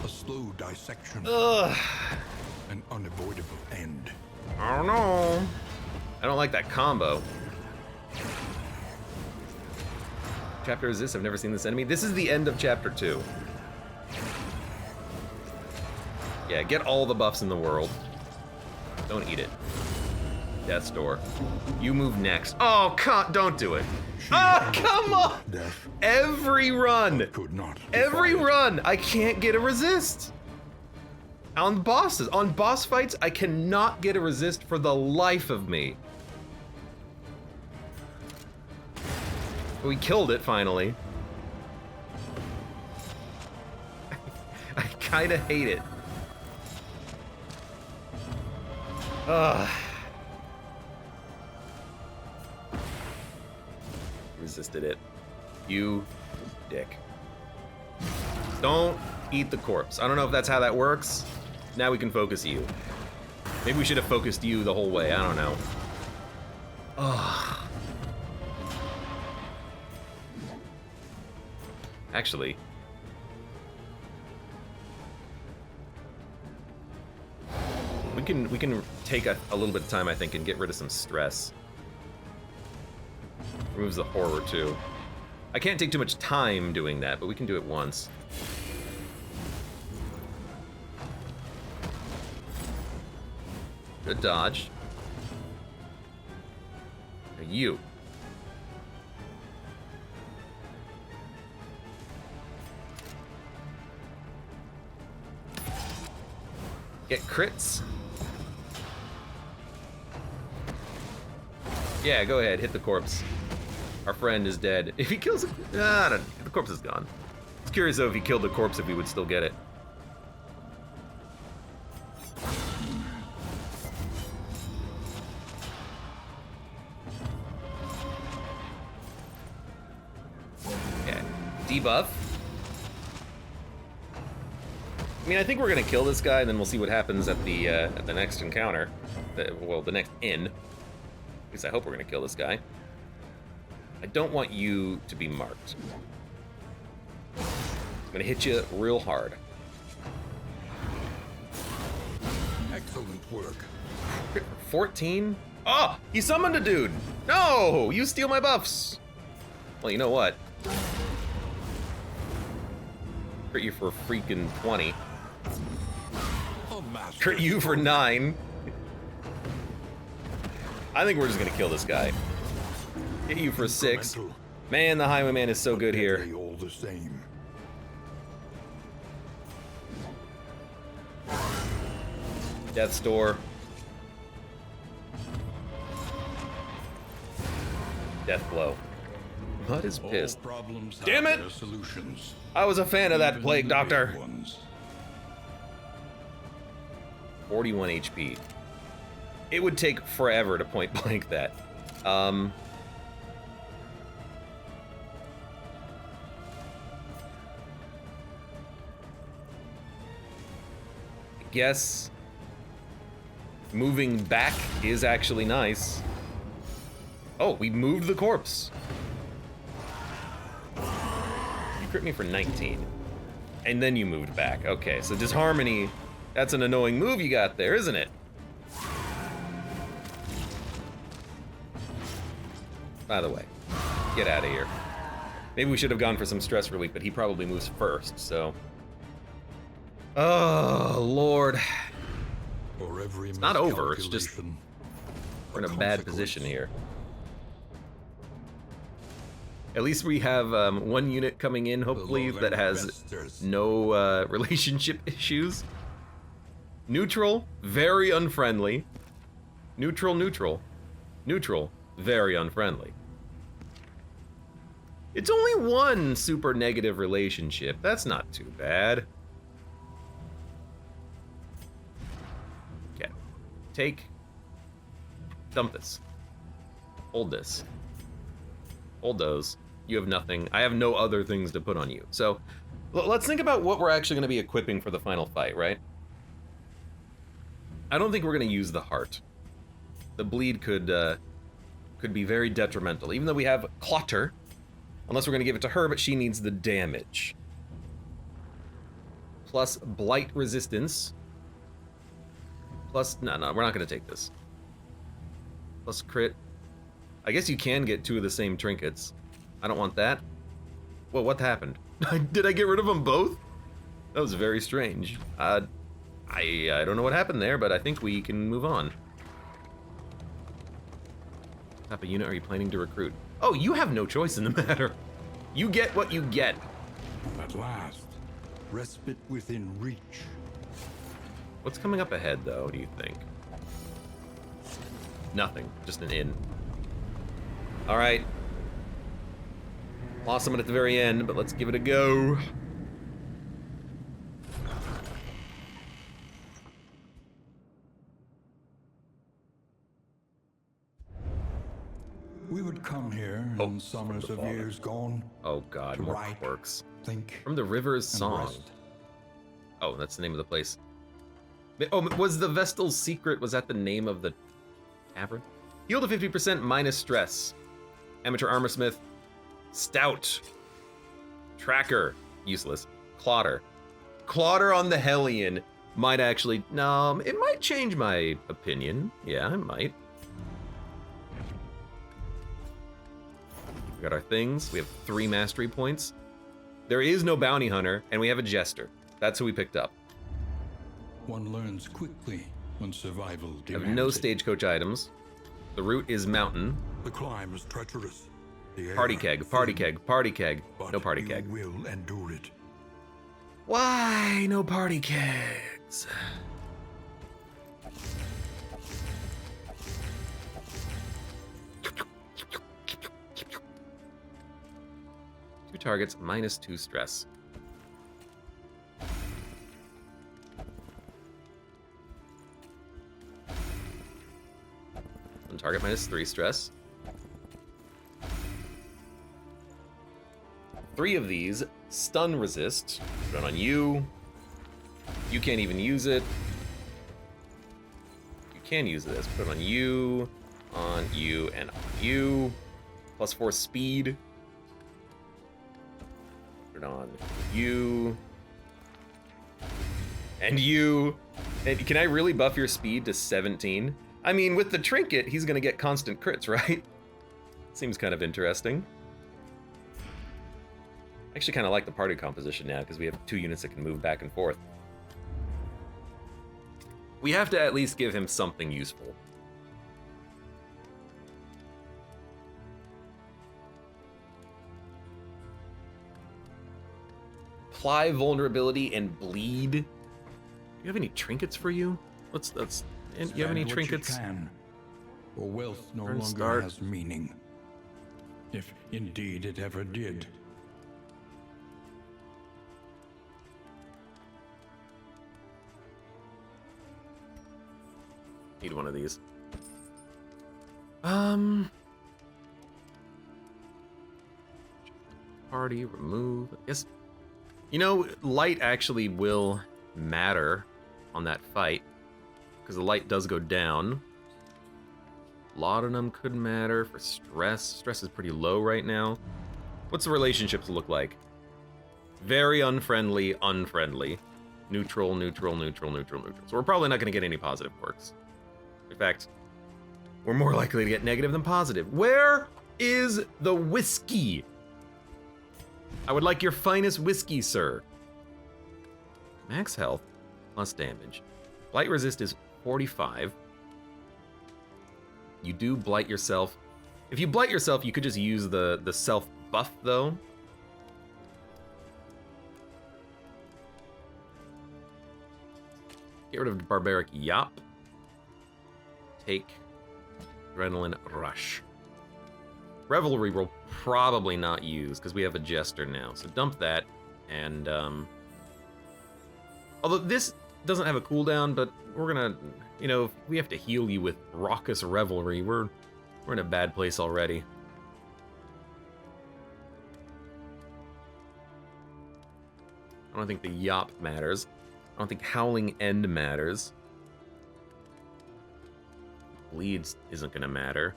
A slow dissection. Ugh. An unavoidable end. I don't know. I don't like that combo. Chapter is this? I've never seen this enemy. This is the end of chapter 2. Yeah, get all the buffs in the world. Don't eat it. Death's door. You move next. Oh, don't do it. Oh, come on! Death. Every run! Could not. Every run! I can't get a resist! On bosses, on boss fights, I cannot get a resist for the life of me. We killed it, finally. I kinda hate it. Ugh. Resisted it. You dick. Don't eat the corpse. I don't know if that's how that works. Now we can focus you. Maybe we should have focused you the whole way. I don't know. Ugh. Actually. We can take a little bit of time, I think, and get rid of some stress. Removes the horror, too. I can't take too much time doing that, but we can do it once. Good dodge. You. Get crits. Yeah, go ahead, hit the corpse. Our friend is dead. If he kills him, the corpse is gone. I was curious though if he killed the corpse if we would still get it. Okay, debuff. I mean, I think we're gonna kill this guy, and then we'll see what happens at the next encounter. The next inn. At least I hope we're gonna kill this guy. I don't want you to be marked. I'm gonna hit you real hard. Excellent work. 14? Oh, he summoned a dude. No, you steal my buffs. Well, you know what? Crit you for a freaking 20. Crit you for 9. I think we're just gonna kill this guy. Hit you for 6. Man, the Highwayman is so good here. All the same. Death's Door. Death Blow. Mud is pissed. Damn it! Solutions. I was a fan of that Plague Doctor. 41 HP. It would take forever to point blank that. I guess moving back is actually nice. Oh, we moved the corpse. You crit me for 19. And then you moved back. Okay, so Disharmony, that's an annoying move you got there, isn't it? By the way, get out of here. Maybe we should have gone for some stress relief, but he probably moves first, so. Oh, Lord. It's not over, it's just we're in a bad position here. At least we have one unit coming in, hopefully, that has no relationship issues. Neutral, very unfriendly. Neutral, neutral. Neutral, very unfriendly. It's only one super negative relationship. That's not too bad. Okay. Take. Dump this. Hold this. Hold those. You have nothing. I have no other things to put on you. So, let's think about what we're actually going to be equipping for the final fight, right? I don't think we're going to use the heart. The bleed could be very detrimental, even though we have Clotter. Unless we're going to give it to her, but she needs the damage. Plus blight resistance. Plus, no, we're not going to take this. Plus crit. I guess you can get 2 of the same trinkets. I don't want that. Whoa, what happened? Did I get rid of them both? That was very strange. I don't know what happened there, but I think we can move on. What type of unit are you planning to recruit? Oh, you have no choice in the matter. You get what you get. At last, respite within reach. What's coming up ahead, though, do you think? Nothing, just an inn. All right. Lost someone at the very end, but let's give it a go. We would come here in summers of years gone. Oh God, more write, quirks. Think, From the River's Song. rest. Oh, that's the name of the place. Oh, was the Vestal's Secret, was that the name of the tavern? Heal to 50% minus stress. Amateur Armorsmith. Stout. Tracker. Useless. Clotter. Clotter on the Hellion might actually... No, it might change my opinion. Yeah, it might. We got our things. We have 3 mastery points. There is no bounty hunter, and we have a jester. That's who we picked up. One learns quickly when survival I demands have no it. stagecoach items. The route is mountain. The climb is treacherous. The air Party keg, party thin, keg, party keg. but No party you keg. will endure it. Why no party kegs? 2 targets, minus 2 stress. One target, minus 3 stress. 3 of these stun resist. Put it on you. You can't even use it. You can use this. Put it on you, and on you. Plus 4 speed. Put it on you. And you. And can I really buff your speed to 17? I mean, with the trinket, he's gonna get constant crits, right? Seems kind of interesting. I actually kind of like the party composition now, because we have 2 units that can move back and forth. We have to at least give him something useful. Apply vulnerability and bleed. Do you have any trinkets for you? And you have any trinkets? You can, for wealth no Turn longer start. has meaning. If indeed it ever did. Need one of these. Party, remove. I guess. You know, light actually will matter on that fight, because the light does go down. Laudanum could matter for stress. Stress is pretty low right now. What's the relationships look like? Very unfriendly, unfriendly. Neutral, neutral, neutral, neutral, neutral. So we're probably not going to get any positive quirks. In fact, we're more likely to get negative than positive. Where is the whiskey? I would like your finest whiskey, sir. Max health plus damage. Blight resist is 45. You do blight yourself. If you blight yourself, you could just use the self buff, though. Get rid of Barbaric Yop. Take Adrenaline Rush. Revelry will probably not use, because we have a Jester now. So dump that, and, although this doesn't have a cooldown, but we're gonna, you know, if we have to heal you with Raucous Revelry, we're in a bad place already. I don't think the Yop matters. I don't think Howling End matters. Bleeds isn't gonna matter.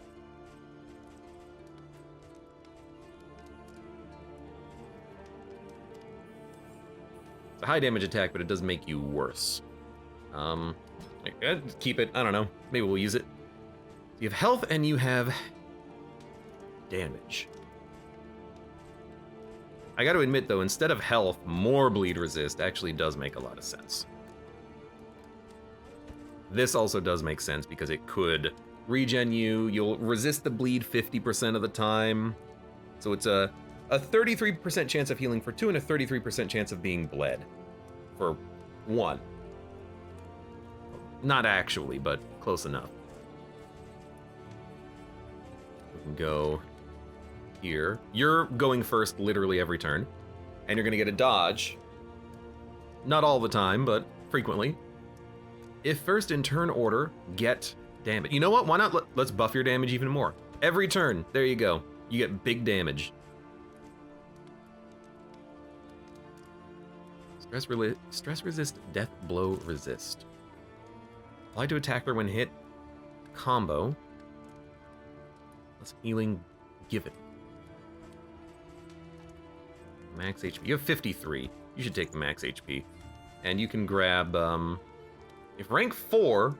It's a high damage attack, but it does make you worse. Keep it. I don't know. Maybe we'll use it. You have health and you have damage. I got to admit, though, instead of health, more bleed resist actually does make a lot of sense. This also does make sense because it could regen you. You'll resist the bleed 50% of the time. So it's a 33% chance of healing for 2 and a 33% chance of being bled for 1. Not actually, but close enough. We can go here. You're going first literally every turn, and you're gonna get a dodge. Not all the time, but frequently. If first in turn order, get damage. You know what? Why not? Let's buff your damage even more. Every turn, there you go. You get big damage. Stress resist, death blow resist. Apply to attacker when hit. Combo. Plus healing given. Max HP. You have 53. You should take the max HP. And you can grab, if rank 4,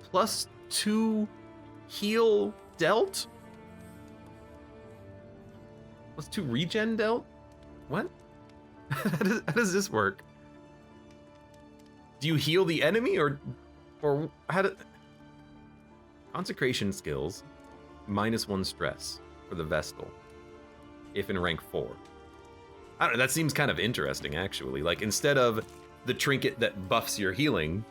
plus 2 heal dealt? Plus 2 regen dealt? What? How does this work? Do you heal the enemy, or how do... Consecration skills, -1 stress for the Vestal, if in rank 4. I don't know, that seems kind of interesting, actually. Like, instead of the trinket that buffs your healing,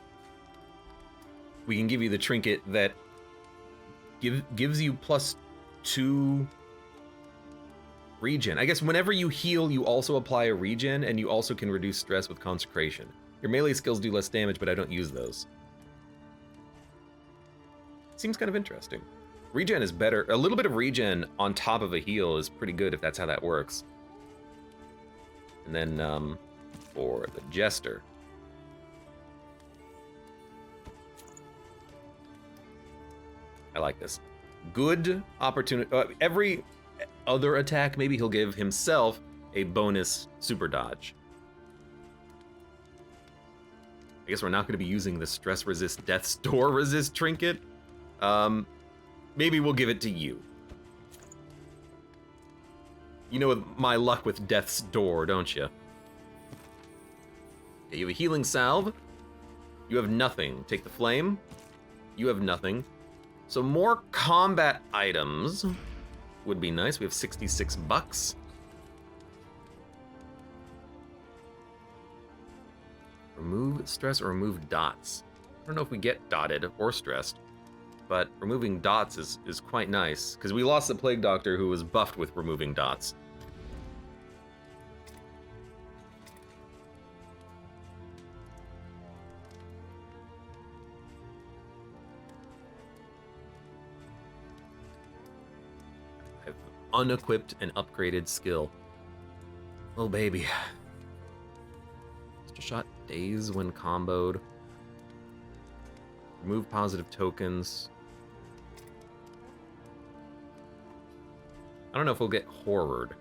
we can give you the trinket that gives you +2 regen. I guess whenever you heal, you also apply a regen, and you also can reduce stress with consecration. Your melee skills do less damage, but I don't use those. Seems kind of interesting. Regen is better. A little bit of regen on top of a heal is pretty good if that's how that works. And then for the Jester. I like this. Good opportunity. Every other attack, maybe he'll give himself a bonus super dodge. I guess we're not going to be using the stress resist, death's door resist trinket. Maybe we'll give it to you. You know my luck with death's door, don't you? Okay, you have a healing salve. You have nothing. Take the flame. You have nothing. So more combat items would be nice. We have 66 bucks. Remove stress or remove dots. I don't know if we get dotted or stressed, but removing dots is quite nice, because we lost the Plague Doctor who was buffed with removing dots. I've unequipped and upgraded skill. Oh baby. Shot daze when comboed. Remove positive tokens. I don't know if we'll get horrored.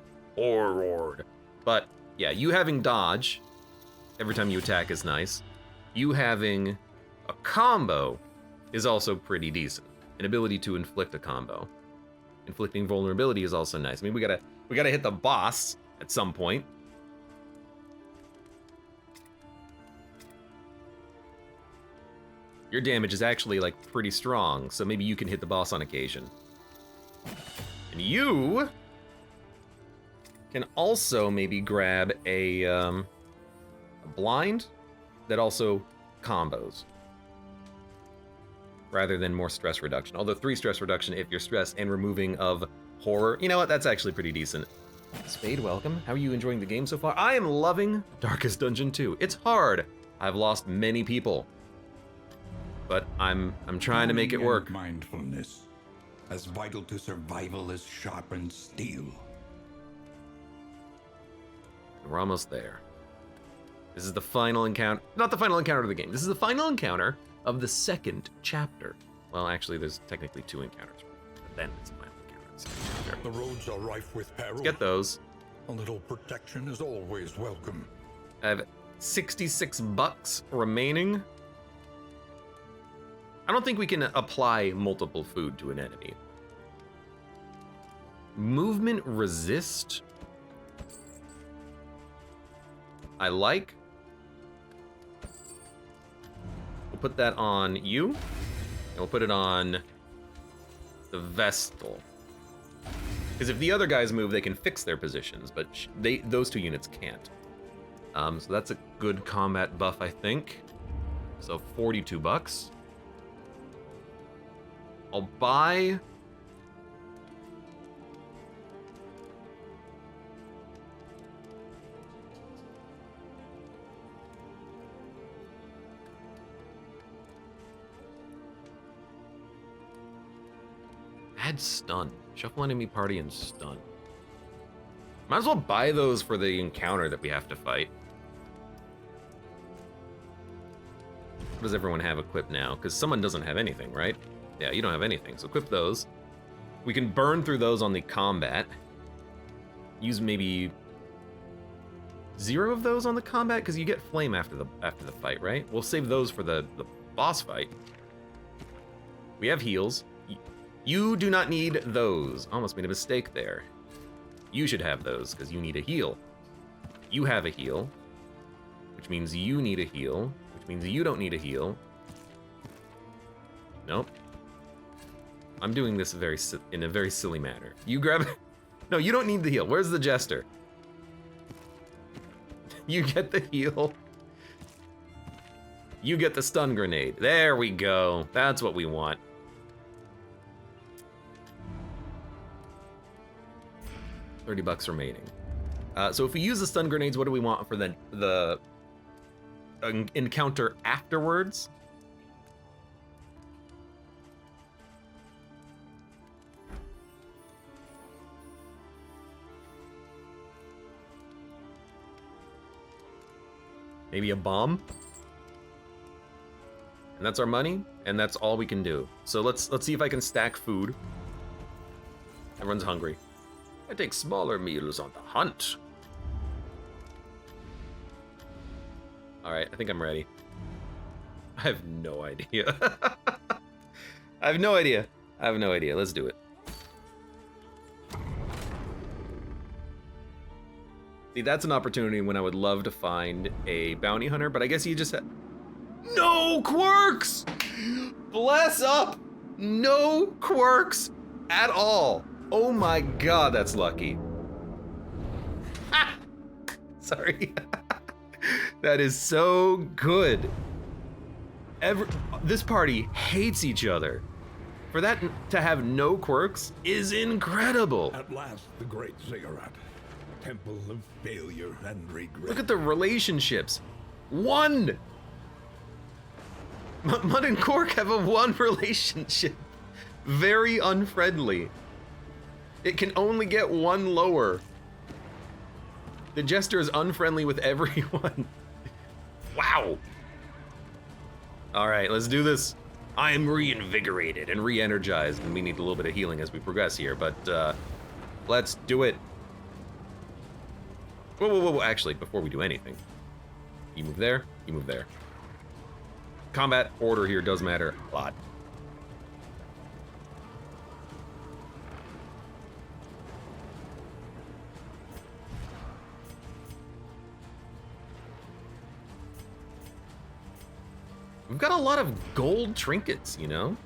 But yeah, you having dodge every time you attack is nice. You having a combo is also pretty decent. An ability to inflict a combo. Inflicting vulnerability is also nice. I mean, we gotta hit the boss at some point. Your damage is actually, like, pretty strong, so maybe you can hit the boss on occasion. And you can also maybe grab a blind that also combos, rather than more stress reduction. Although 3 stress reduction if you're stressed and removing of horror. You know what? That's actually pretty decent. Spade, welcome. How are you enjoying the game so far? I am loving Darkest Dungeon 2. It's hard. I've lost many people. But I'm trying to make it work. Mindfulness, as vital to survival as sharpened steel. We're almost there. This is the final encounter, not the final encounter of the game. This is the final encounter of the 2nd chapter. Well, actually, there's technically 2 encounters, but then it's the final encounter of the 2nd chapter. The roads are rife with peril. Let's get those. A little protection is always welcome. I have 66 bucks remaining. I don't think we can apply multiple food to an enemy. Movement resist. I like. We'll put that on you. And we'll put it on the Vestal. Because if the other guys move, they can fix their positions, but those 2 units can't. So that's a good combat buff, I think. So 42 bucks. I'll buy... Add stun. Shuffle enemy party and stun. Might as well buy those for the encounter that we have to fight. What does everyone have equipped now? Because someone doesn't have anything, right? Yeah, you don't have anything, so equip those. We can burn through those on the combat. Use maybe 0 of those on the combat, because you get flame after the fight, right? We'll save those for the boss fight. We have heals. You do not need those. Almost made a mistake there. You should have those, because you need a heal. You have a heal, which means you need a heal, which means you don't need a heal. Nope. I'm doing this in a very silly manner. You grab... No, you don't need the heal. Where's the Jester? You get the heal. You get the stun grenade. There we go. That's what we want. $30 remaining. So if we use the stun grenades, what do we want for the encounter afterwards? Maybe a bomb? And that's our money, and that's all we can do. So let's see if I can stack food. Everyone's hungry. I take smaller meals on the hunt. All right, I think I'm ready. I have no idea. I have no idea. I have no idea. Let's do it. See, that's an opportunity when I would love to find a bounty hunter, but I guess you just have... No quirks! Bless up! No quirks at all. Oh my god, that's lucky. Sorry. That is so good. This party hates each other. For that to have no quirks is incredible. At last, the great ziggurat. Temple of failure and regret. Look at the relationships. One! Mud and Cork have a one relationship. Very unfriendly. It can only get one lower. The Jester is unfriendly with everyone. Wow. All right, let's do this. I am reinvigorated and re-energized, and we need a little bit of healing as we progress here, but let's do it. Whoa, whoa, whoa, actually, before we do anything. You move there, you move there. Combat order here does matter a lot. We've got a lot of gold trinkets, you know?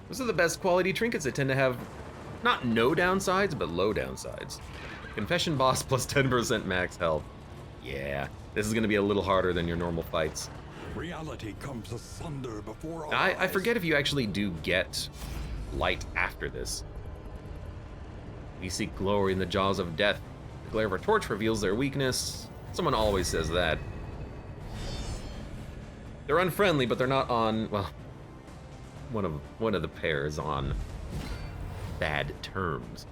Those are the best quality trinkets that tend to have not no downsides, but low downsides. Confession boss plus 10% max health. Yeah, this is gonna be a little harder than your normal fights. Reality comes asunder before our I eyes. forget if you actually do get light after this. We seek glory in the jaws of death. The glare of a torch reveals their weakness. Someone always says that. They're unfriendly, but they're not on, well, one of the pairs on bad terms.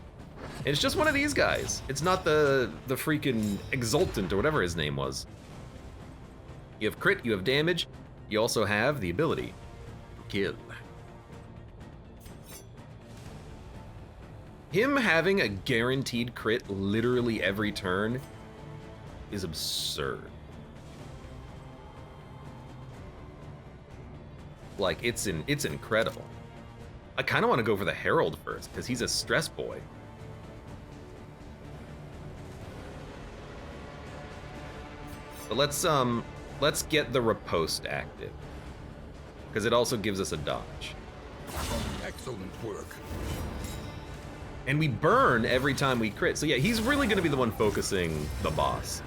And it's just one of these guys. It's not the freaking Exultant or whatever his name was. You have crit, you have damage, you also have the ability to kill. Him having a guaranteed crit literally every turn is absurd. Like, it's incredible. I kind of want to go for the Herald first, because he's a stress boy. But let's get the Riposte active, because it also gives us a dodge. Excellent work. And we burn every time we crit. So yeah, he's really going to be the one focusing the boss.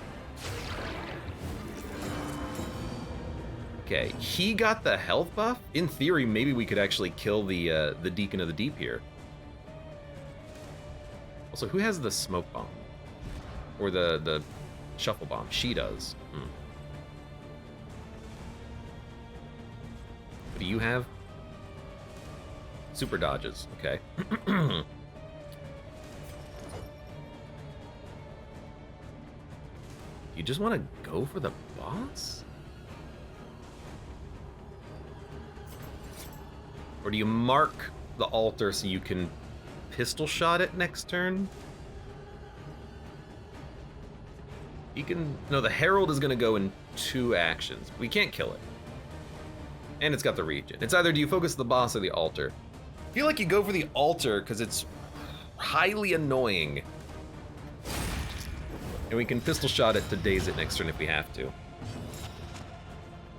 Okay, he got the health buff. In theory, maybe we could actually kill the Deacon of the Deep here. Also, who has the smoke bomb? Or the shuffle bomb? She does. What do you have? Super dodges, okay. You just want to go for the boss? Or do you mark the altar so you can pistol shot it next turn? You can... No, the Herald is going to go in 2 actions. We can't kill it. And it's got the regen. It's either do you focus the boss or the altar. I feel like you go for the altar because it's highly annoying. And we can pistol shot it to daze it next turn if we have to.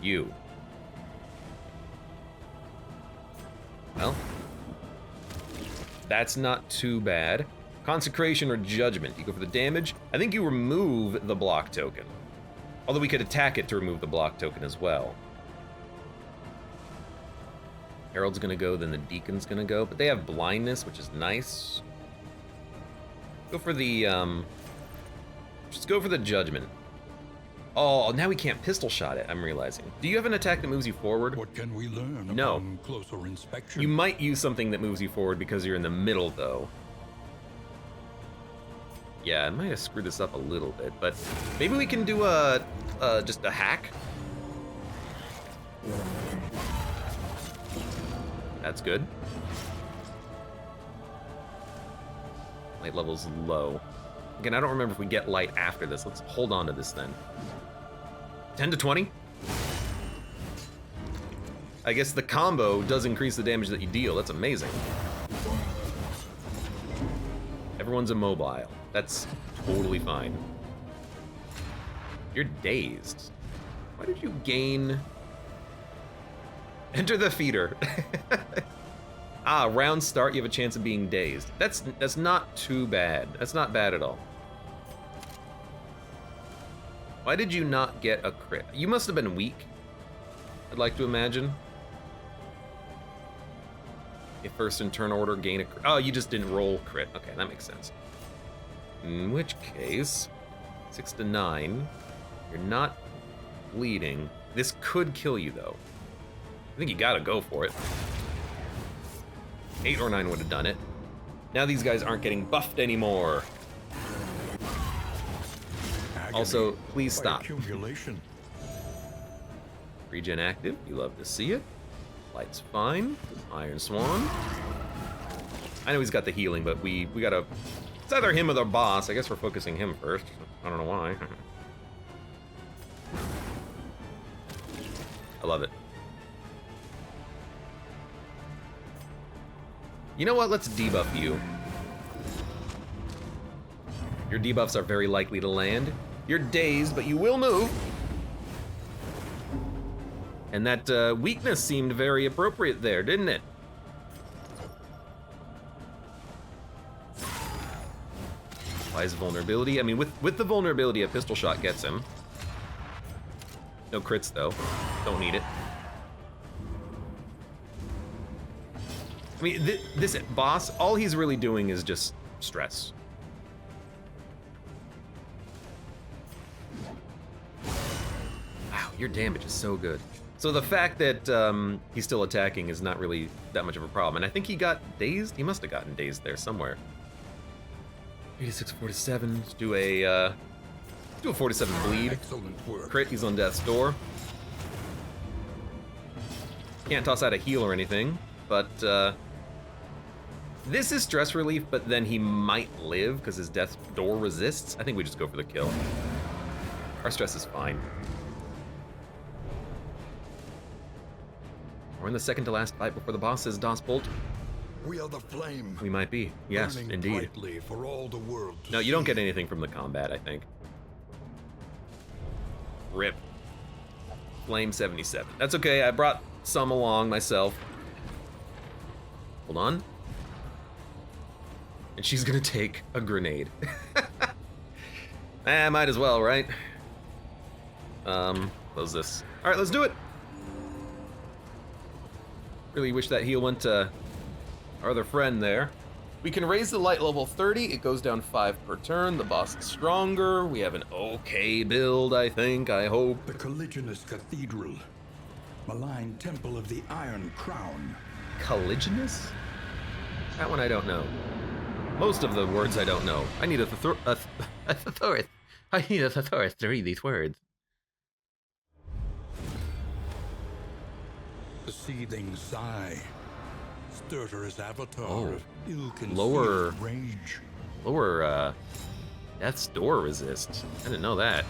You. Well, that's not too bad. Consecration or Judgment. You go for the damage. I think you remove the block token. Although we could attack it to remove the block token as well. Herald's gonna go, then the Deacon's gonna go, but they have blindness, which is nice. Go for the, just go for the Judgment. Oh, now we can't pistol shot it, I'm realizing. Do you have an attack that moves you forward? What can we learn No. upon closer inspection? You might use something that moves you forward because you're in the middle, though. Yeah, I might have screwed this up a little bit, but maybe we can do just a hack. That's good. Light level's low. Again, I don't remember if we get light after this. Let's hold on to this then. 10 to 20? I guess the combo does increase the damage that you deal. That's amazing. Everyone's immobile. That's totally fine. You're dazed. Why did you gain... Enter the feeder. Ah, round start, you have a chance of being dazed. That's not too bad. That's not bad at all. Why did you not get a crit? You must have been weak, I'd like to imagine. If first in turn order, gain a crit. Oh, you just didn't roll crit. Okay, that makes sense. In which case, 6 to 9, you're not bleeding. This could kill you, though. I think you gotta go for it. 8 or 9 would have done it. Now these guys aren't getting buffed anymore. Agony Also, please by stop. accumulation. Regen active, you love to see it. Light's fine. Iron Swan. I know he's got the healing, but we gotta... It's either him or the boss. I guess we're focusing him first. I don't know why. I love it. You know what? Let's debuff you. Your debuffs are very likely to land. You're dazed, but you will move. And that weakness seemed very appropriate there, didn't it? Applies vulnerability. I mean, with the vulnerability, a pistol shot gets him. No crits, though. Don't need it. I mean, this boss, all he's really doing is just stress. Wow, your damage is so good. So the fact that he's still attacking is not really that much of a problem. And I think he got dazed. He must have gotten dazed there somewhere. 86, 47. Let's do a 47 bleed. Excellent work. Crit, he's on death's door. Can't toss out a heal or anything, but this is stress relief, but then he might live because his death's door resists. I think we just go for the kill. Our stress is fine. We're in the second to last fight before the boss says DOS Bolt. We are the flame. We might be. Yes, burning indeed. brightly for all the world to No, you don't see. get anything from the combat, I think. Rip. Flame 77. That's okay, I brought some along myself. Hold on. And she's gonna take a grenade. Might as well, right? Close this. All right, let's do it. Really wish that heal went to our other friend there. We can raise the light level 30. It goes down 5 per turn. The boss is stronger. We have an okay build, I think, I hope. The Colliginous Cathedral. Malign Temple of the Iron Crown. Colliginous? That one I don't know. Most of the words I don't know. I need a thesaurus. I need a thesaurus to read these words. The seething Sigh. Stertorous avatar Oh. of ill-concealed Lower- rage. Lower, death's door resist. I didn't know that.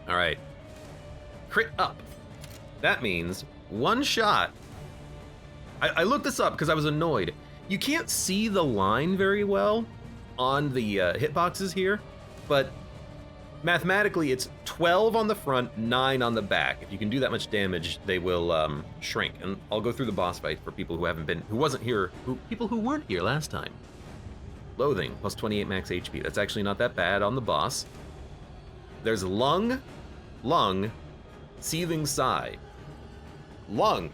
All right. Crit up. That means one shot. I looked this up because I was annoyed. You can't see the line very well on the hitboxes here, but mathematically it's 12 on the front, 9 on the back. If you can do that much damage, they will shrink. And I'll go through the boss fight for people who wasn't here, people who weren't here last time. Loathing, plus 28 max HP. That's actually not that bad on the boss. There's Lung, Seething Sigh. Lung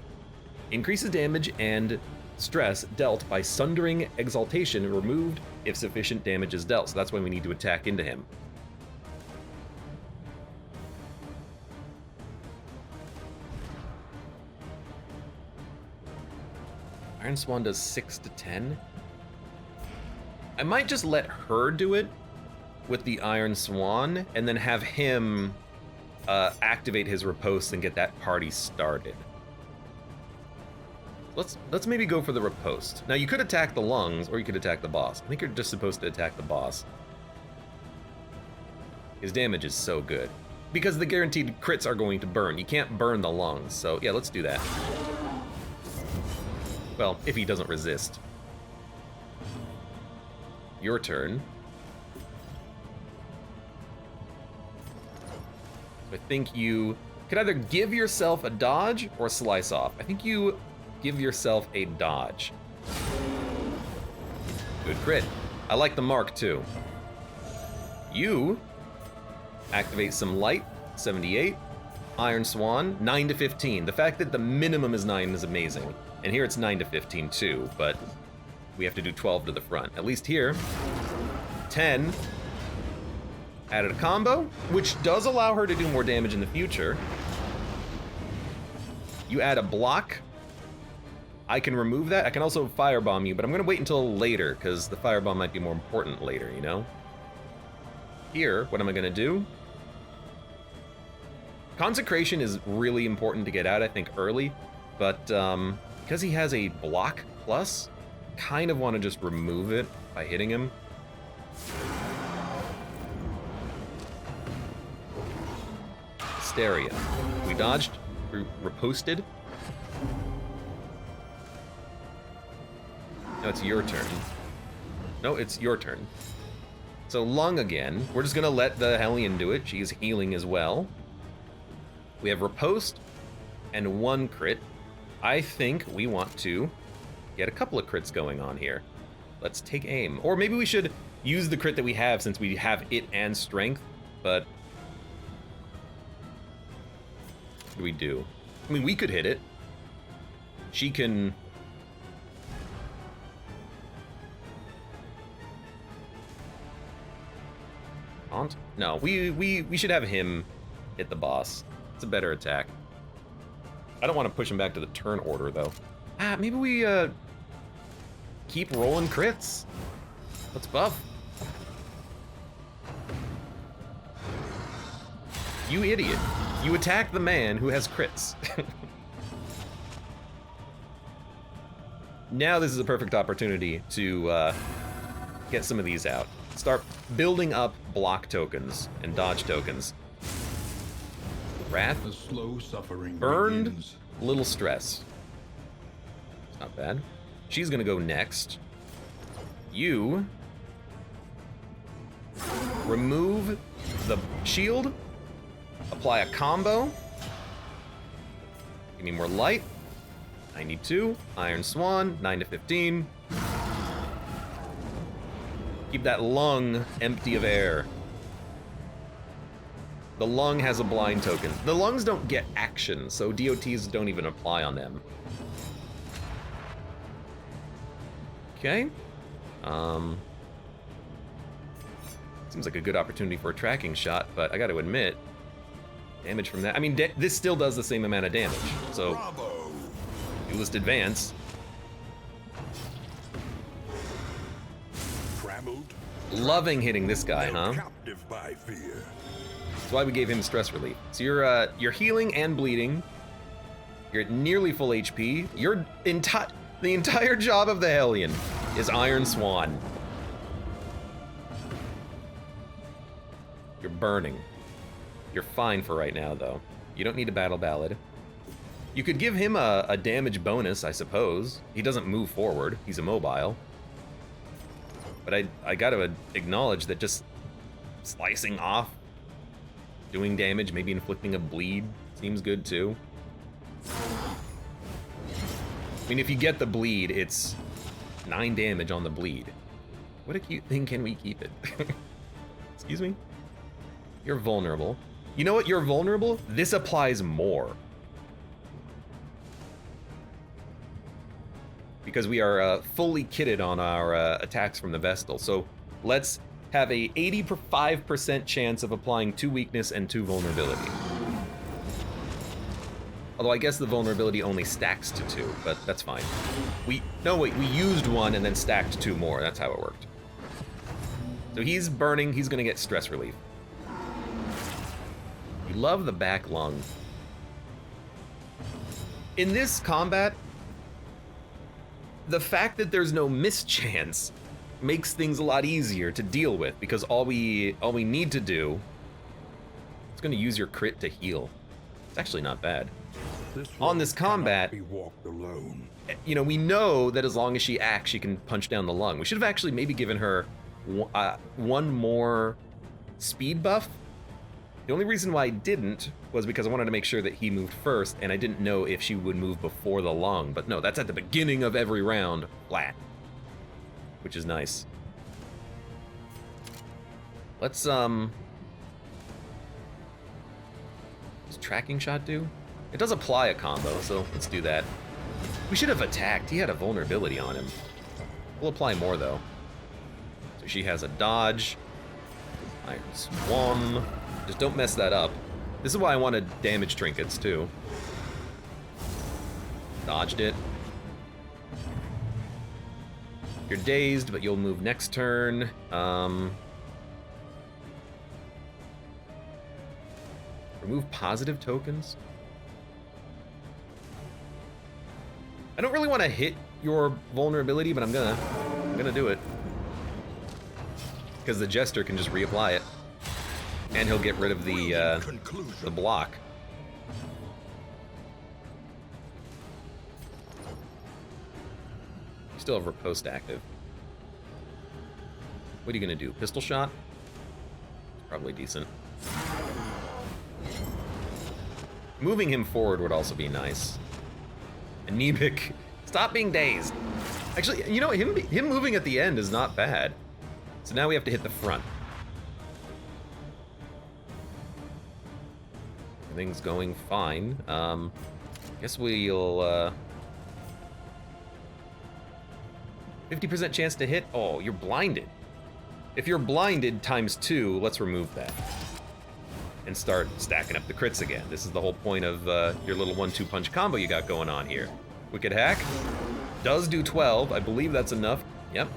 increases damage and stress dealt by Sundering Exaltation removed if sufficient damage is dealt. So that's when we need to attack into him. Iron Swan does 6 to 10. I might just let her do it with the Iron Swan and then have him activate his riposte and get that party started. Let's maybe go for the riposte. Now you could attack the lungs or you could attack the boss. I think you're just supposed to attack the boss. His damage is so good. because the guaranteed crits are going to burn. You can't burn the lungs, so yeah, let's do that. Well, if he doesn't resist. Your turn. I think you could either give yourself a dodge or slice off. I think you give yourself a dodge. Good crit. I like the mark too. You activate some light, 78. Iron Swan, 9 to 15. The fact that the minimum is 9 is amazing. And here it's 9 to 15 too, but we have to do 12 to the front. At least here, 10. Added a combo, which does allow her to do more damage in the future. You add a block. I can remove that. I can also firebomb you, but I'm gonna wait until later, because the firebomb might be more important later, you know? Here, what am I gonna do? Consecration is really important to get out, I think, early, but because he has a block plus, kind of want to just remove it by hitting him. Hysteria. We dodged, riposted. No, it's your turn. No, it's your turn. So lung again. We're just gonna let the Hellion do it. She's healing as well. We have riposte and 1 crit. I think we want to get a couple of crits going on here. Let's take aim. Or maybe we should use the crit that we have since we have it and strength, but what do we do? I mean, we could hit it. She can... Taunt? No, we should have him hit the boss. It's a better attack. I don't want to push him back to the turn order, though. Maybe we, keep rolling crits. Let's buff. You idiot. You attack the man who has crits. Now this is a perfect opportunity to, get some of these out. Start building up block tokens and dodge tokens. Wrath, The slow suffering burned, begins. little stress. It's not bad. She's gonna go next. You remove the shield, apply a combo. Give me more light. 92, Iron Swan, 9 to 15. Keep that lung empty of air. The lung has a blind token. The lungs don't get action, so DOTs don't even apply on them. Okay. Seems like a good opportunity for a tracking shot, but I gotta admit, damage from that. I mean, this still does the same amount of damage, so Bravo! Duelist Advance. Trammeled, Loving hitting this guy, huh? held captive by fear. That's why we gave him stress relief. So you're healing and bleeding. You're at nearly full HP. The entire job of the Hellion is Iron Swan. You're burning. You're fine for right now, though. You don't need a battle ballad. You could give him a damage bonus, I suppose. He doesn't move forward. He's immobile. But I gotta acknowledge that just slicing off, doing damage, maybe inflicting a bleed, seems good too. I mean, if you get the bleed, it's 9 damage on the bleed. What a cute thing, can we keep it? Excuse me? You're vulnerable. You know what, you're vulnerable? This applies more. Because we are fully kitted on our attacks from the Vestal. So let's have a 85% chance of applying 2 weakness and 2 vulnerability. Although I guess the vulnerability only stacks to 2, but that's fine. We used 1 and then stacked 2 more. That's how it worked. So he's burning, he's gonna get stress relief. You love the back lung. In this combat, the fact that there's no mischance makes things a lot easier to deal with, because all we need to do, it's going to use your crit to heal. It's actually not bad. This On this road cannot combat, be walked alone. you know, we know that as long as she acts, she can punch down the lung. We should have actually maybe given her one more speed buff. The only reason why I didn't was because I wanted to make sure that he moved first, and I didn't know if she would move before the lung. But no, that's at the beginning of every round, flat, which is nice. Let's, does tracking shot do? It does apply a combo, so let's do that. We should have attacked. He had a vulnerability on him. We'll apply more, though. So she has a dodge. Iron Swan. Just don't mess that up. This is why I wanted damage trinkets, too. Dodged it. You're dazed, but you'll move next turn. Remove positive tokens. I don't really want to hit your vulnerability, but I'm gonna do it. Because the Jester can just reapply it. And he'll get rid of the block. You still have riposte active. What are you gonna do? Pistol shot? Probably decent. Moving him forward would also be nice. Anemic. Stop being dazed. Actually, you know, him moving at the end is not bad. So now we have to hit the front. Everything's going fine. Guess we'll 50% chance to hit. Oh, you're blinded. If you're blinded ×2, let's remove that. And start stacking up the crits again. This is the whole point of your little 1-2 punch combo you got going on here. Wicked Hack does do 12. I believe that's enough. Yep.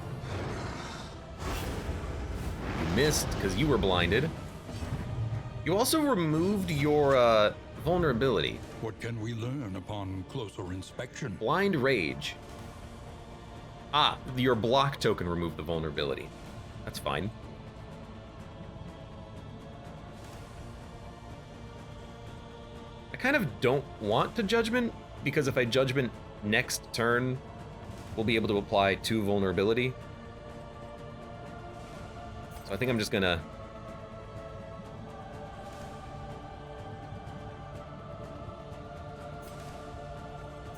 You missed because you were blinded. You also removed your vulnerability. What can we learn upon closer inspection? Blind Rage. Ah, your block token removed the vulnerability. That's fine. I kind of don't want to Judgment, because if I Judgment next turn, we'll be able to apply 2 vulnerability. So I think I'm just gonna...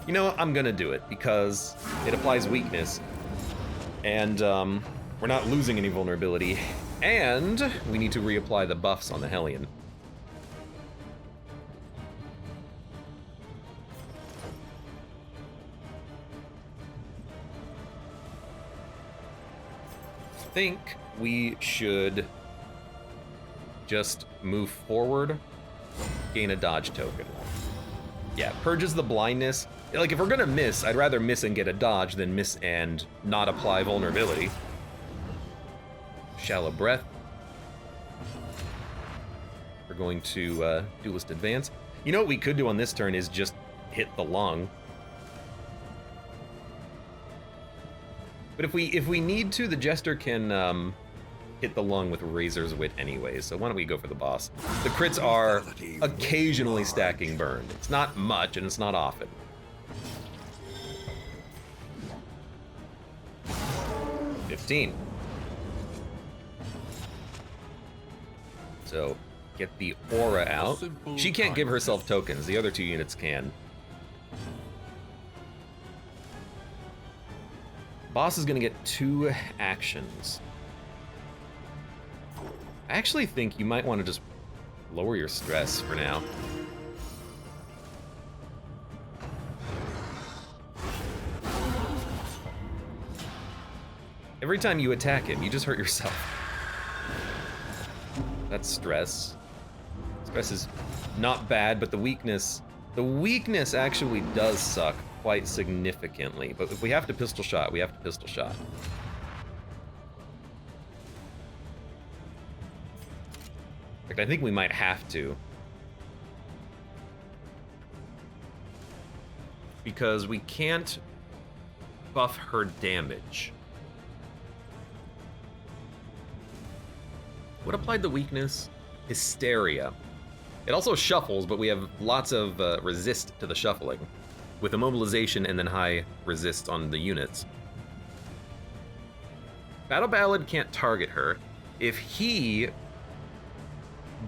You know what? I'm gonna do it, because it applies weakness. And we're not losing any vulnerability. And we need to reapply the buffs on the Hellion. I think we should just move forward, gain a dodge token. Yeah, purges the blindness. Like, if we're gonna miss, I'd rather miss and get a dodge than miss and not apply vulnerability. Shallow Breath. We're going to Duelist Advance. You know what we could do on this turn is just hit the lung. But if we need to, the Jester can hit the lung with Razor's Wit anyways, so why don't we go for the boss? The crits are occasionally stacking burned. It's not much, and it's not often. $15. So, get the aura out. She can't give herself tokens, the other 2 units can. Boss is gonna get 2 actions. I actually think you might want to just lower your stress for now. Every time you attack him, you just hurt yourself. That's stress. Stress is not bad, but the weakness actually does suck quite significantly. But if we have to pistol shot, we have to pistol shot. In fact, I think we might have to. Because we can't buff her damage. What applied the weakness? Hysteria. It also shuffles, but we have lots of resist to the shuffling, with immobilization and then high resist on the units. Battle Ballad can't target her. If he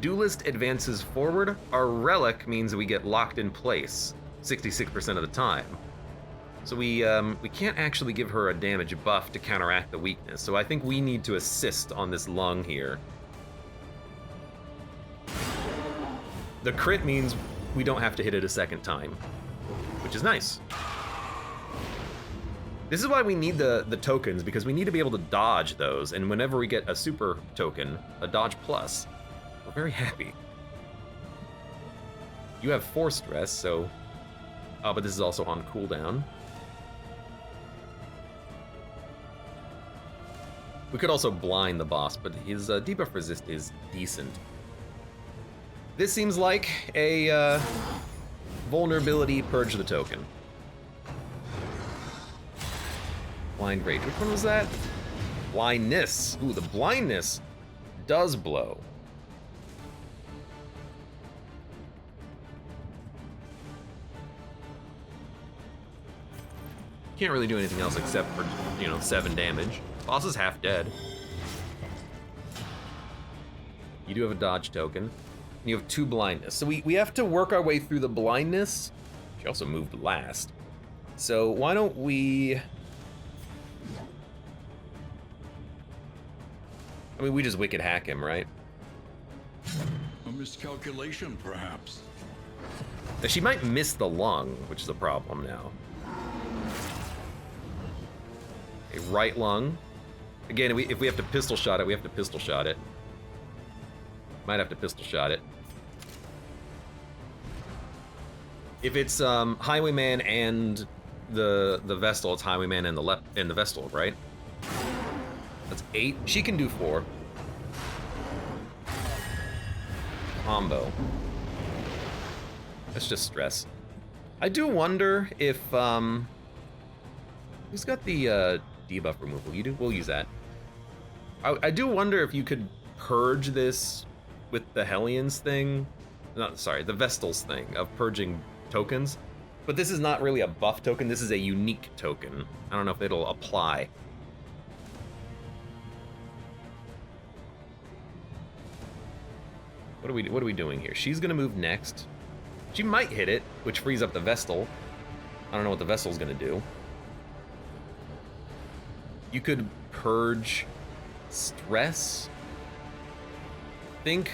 Duelist advances forward, our relic means we get locked in place 66% of the time. So we can't actually give her a damage buff to counteract the weakness. So I think we need to assist on this lung here. The crit means we don't have to hit it a second time, which is nice. This is why we need the tokens, because we need to be able to dodge those, and whenever we get a super token, a dodge plus, we're very happy. You have 4 stress, so... Oh, but this is also on cooldown. We could also blind the boss, but his debuff resist is decent. This seems like a vulnerability purge the token. Blind rage. Which one was that? Blindness. Ooh, the blindness does blow. Can't really do anything else except for, 7 damage. Boss is half dead. You do have a dodge token. And you have 2 blindness. So we have to work our way through the blindness. She also moved last. So why don't we... I mean, we just wicked hack him, right? A miscalculation, perhaps. Now, she might miss the lung, which is a problem now. A right lung. Again, if we have to pistol shot it, we have to pistol shot it. Might have to pistol shot it. If it's Highwayman and the Vestal, it's Highwayman and the Vestal, right? That's 8. She can do 4. Combo. That's just stress. I do wonder if who's got the debuff removal? You do? We'll use that. I do wonder if you could purge this with the Hellions thing. Not sorry, the Vestals thing of purging tokens. But this is not really a buff token. This is a unique token. I don't know if it'll apply. What are we doing here? She's gonna move next. She might hit it, which frees up the Vestal. I don't know what the Vestal's gonna do. You could purge stress. Think,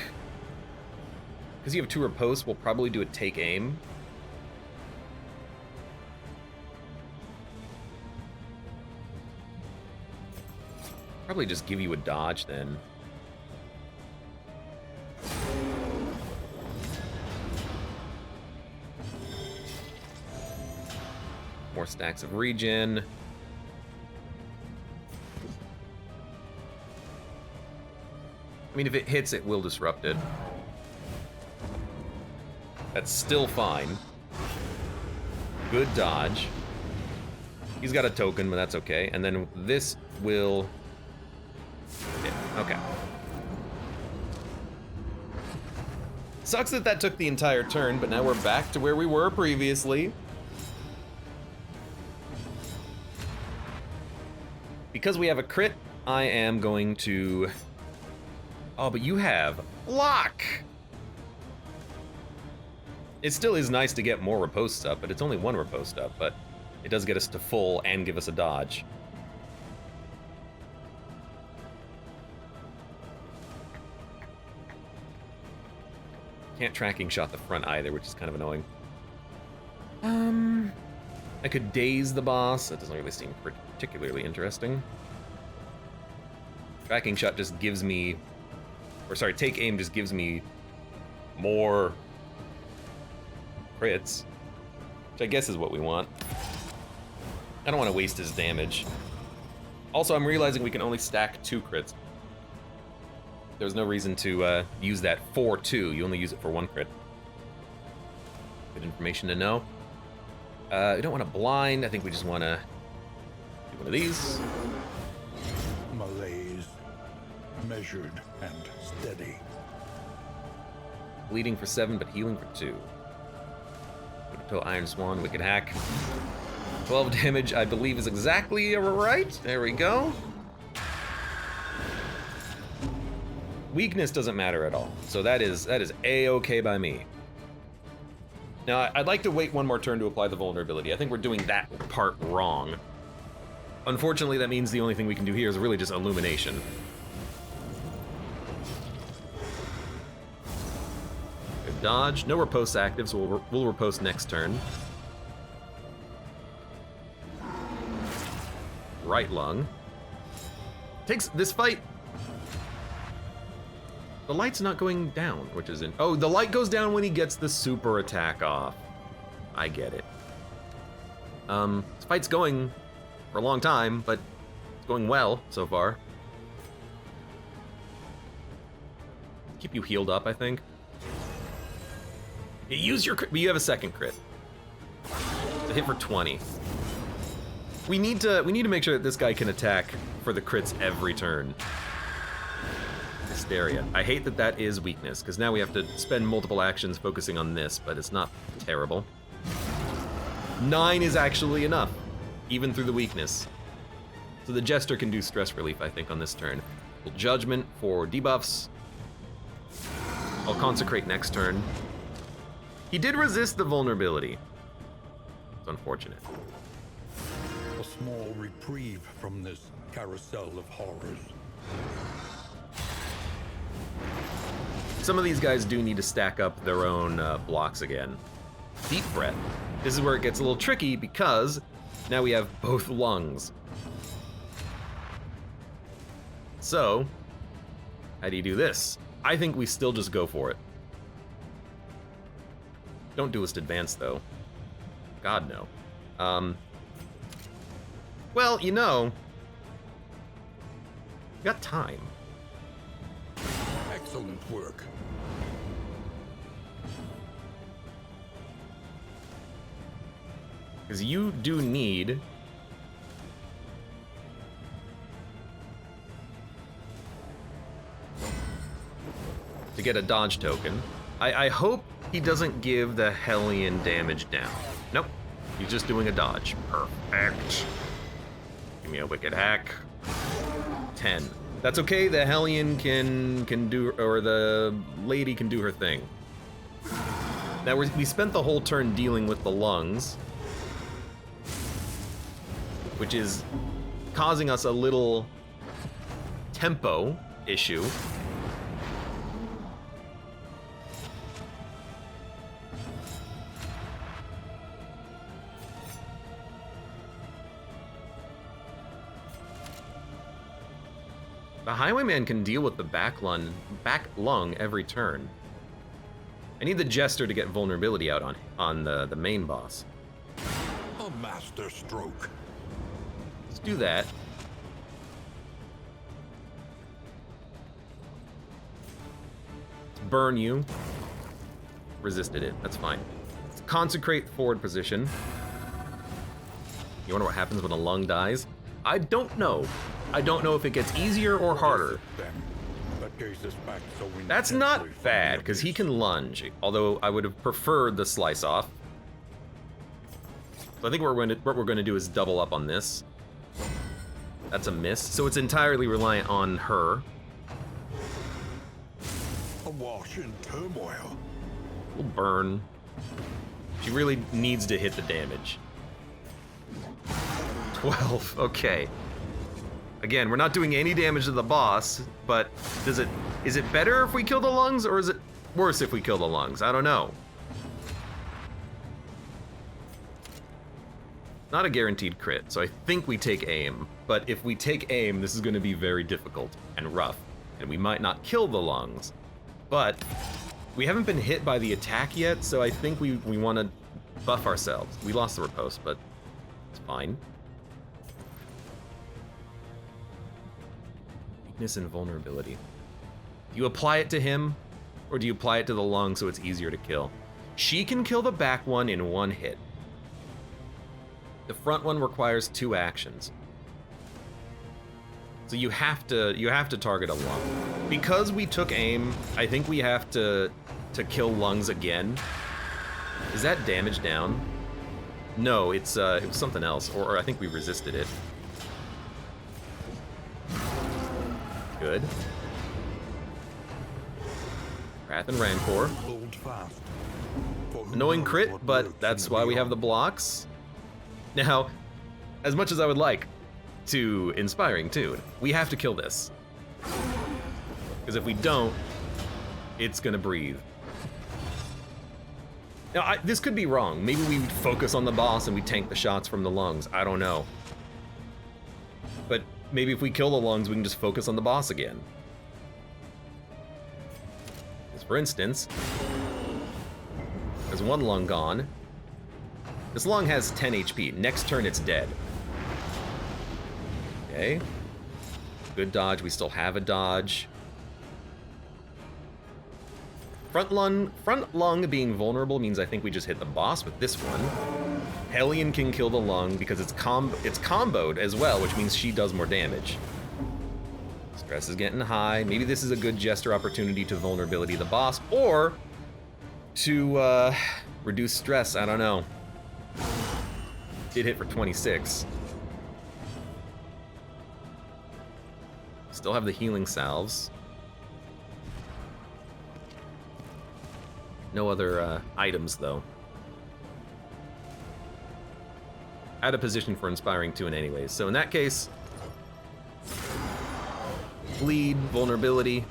because you have 2 riposte, we'll probably do a take aim. Probably just give you a dodge then. More stacks of regen. I mean, if it hits, it will disrupt it. That's still fine. Good dodge. He's got a token, but that's okay. And then this will... Yeah, okay. Sucks that took the entire turn, but now we're back to where we were previously. Because we have a crit, I am going to... Oh, but you have block! It still is nice to get more riposte up, but it's only 1 riposte up, but it does get us to full and give us a dodge. Can't tracking shot the front either, which is kind of annoying. I could daze the boss. That doesn't really seem particularly interesting. Tracking shot just gives me... Or sorry, take aim just gives me more crits, which I guess is what we want. I don't want to waste his damage. Also, I'm realizing we can only stack 2 crits. There's no reason to use that for 2. You only use it for 1 crit. Good information to know. We don't want to blind. I think we just want to do one of these. Malaise, measured and steady. Bleeding for 7, but healing for 2. Toe Iron Swan, Wicked Hack. 12 damage, I believe, is exactly right. There we go. Weakness doesn't matter at all, so that is A-okay by me. Now, I'd like to wait one more turn to apply the vulnerability. I think we're doing that part wrong. Unfortunately, that means the only thing we can do here is really just illumination. Good dodge. No riposte active, so we'll riposte next turn. Right lung. Takes this fight. The light's not going down, which is in. Oh, the light goes down when he gets the super attack off. I get it. This fight's going for a long time, but it's going well so far. Keep you healed up, I think. You use your crit, but you have a second crit. It's a hit for 20. We need to make sure that this guy can attack for the crits every turn. Hysteria. I hate that that is weakness, because now we have to spend multiple actions focusing on this, but it's not terrible. 9 is actually enough, even through the weakness. So the Jester can do stress relief, I think, on this turn. Well, Judgment for debuffs. I'll Consecrate next turn. He did resist the vulnerability. It's unfortunate. A small reprieve from this carousel of horrors. Some of these guys do need to stack up their own blocks again. Deep Breath. This is where it gets a little tricky because now we have both lungs. So, how do you do this? I think we still just go for it. Don't Duelist Advance, though. God, no. Well, you know, we got time. Excellent work. Because you do need to get a dodge token. I hope he doesn't give the Hellion damage down. Nope, he's just doing a dodge. Perfect. Give me a Wicked Hack. 10. That's okay, the Hellion can do, or the lady can do her thing. Now we spent the whole turn dealing with the lungs, which is causing us a little tempo issue. The Highwayman can deal with the back lung every turn. I need the Jester to get vulnerability out on the main boss. A master stroke. Let's do that. Let's burn you. Resisted it, that's fine. Let's Consecrate forward position. You wonder what happens when a lung dies? I don't know. I don't know if it gets easier or harder. That's not bad, because he can lunge, although I would have preferred the slice off. So I think what we're going to do is double up on this. That's a miss, so it's entirely reliant on her. Awash in turmoil. We'll burn. She really needs to hit the damage. 12, okay. Again, we're not doing any damage to the boss, but is it better if we kill the lungs, or is it worse if we kill the lungs? I don't know. Not a guaranteed crit, so I think we take aim. But if we take aim, this is going to be very difficult and rough, and we might not kill the lungs. But we haven't been hit by the attack yet, so I think we want to buff ourselves. We lost the riposte, but it's fine. Weakness and vulnerability. Do you apply it to him, or do you apply it to the lung so it's easier to kill? She can kill the back one in one hit. The front one requires 2 actions. So you have to target a lung. Because we took aim, I think we have to to kill lungs again. Is that damage down? No, it was something else, or I think we resisted it. Good. Wrath and Rancor. Hold fast. For who Annoying knows crit, what but lurks that's in the why we have the beyond. blocks. Now, as much as I would like to Inspiring Tune, we have to kill this. Because if we don't, it's gonna breathe. Now, this could be wrong. Maybe we focus on the boss and we tank the shots from the lungs. I don't know. But maybe if we kill the lungs, we can just focus on the boss again. Because for instance, there's one lung gone. This lung has 10 HP. Next turn, it's dead. Okay. Good dodge. We still have a dodge. Front lung being vulnerable means I think we just hit the boss with this one. Hellion can kill the lung because it's comboed as well, which means she does more damage. Stress is getting high. Maybe this is a good Jester opportunity to vulnerability the boss, or to reduce stress. I don't know. Did hit for 26. Still have the healing salves. No other items, though. Out of position for Inspiring Tune anyways. So in that case, bleed, vulnerability.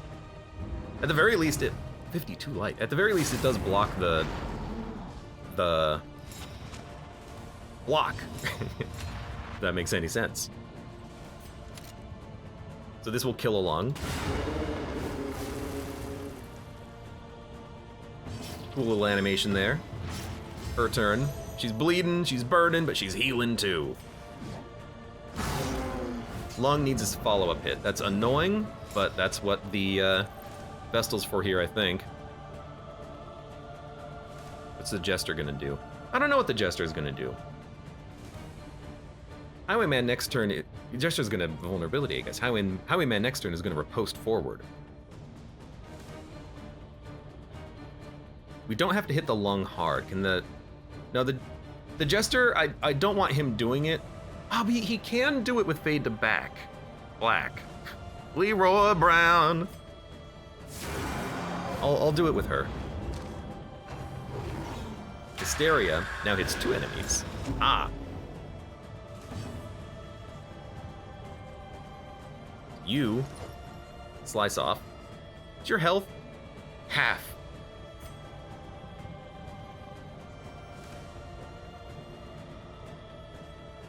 At the very least, 52 light. At the very least, it does block the block. If that makes any sense. So this will kill a lung. Cool little animation there. Her turn. She's bleeding, she's burning, but she's healing too. Lung needs his follow-up hit. That's annoying, but that's what the Vestal's for here, I think. What's the Jester gonna do? I don't know what the Jester is gonna do. Highwayman next turn, the Jester's gonna vulnerability, I guess. Highwayman next turn is gonna riposte forward. We don't have to hit the lung hard. Can the... No, the Jester, I don't want him doing it. Oh, but he can do it with Fade to Black. Leroy Brown. I'll do it with her. Hysteria now hits 2 enemies. Ah. You slice off. What's your health? Half.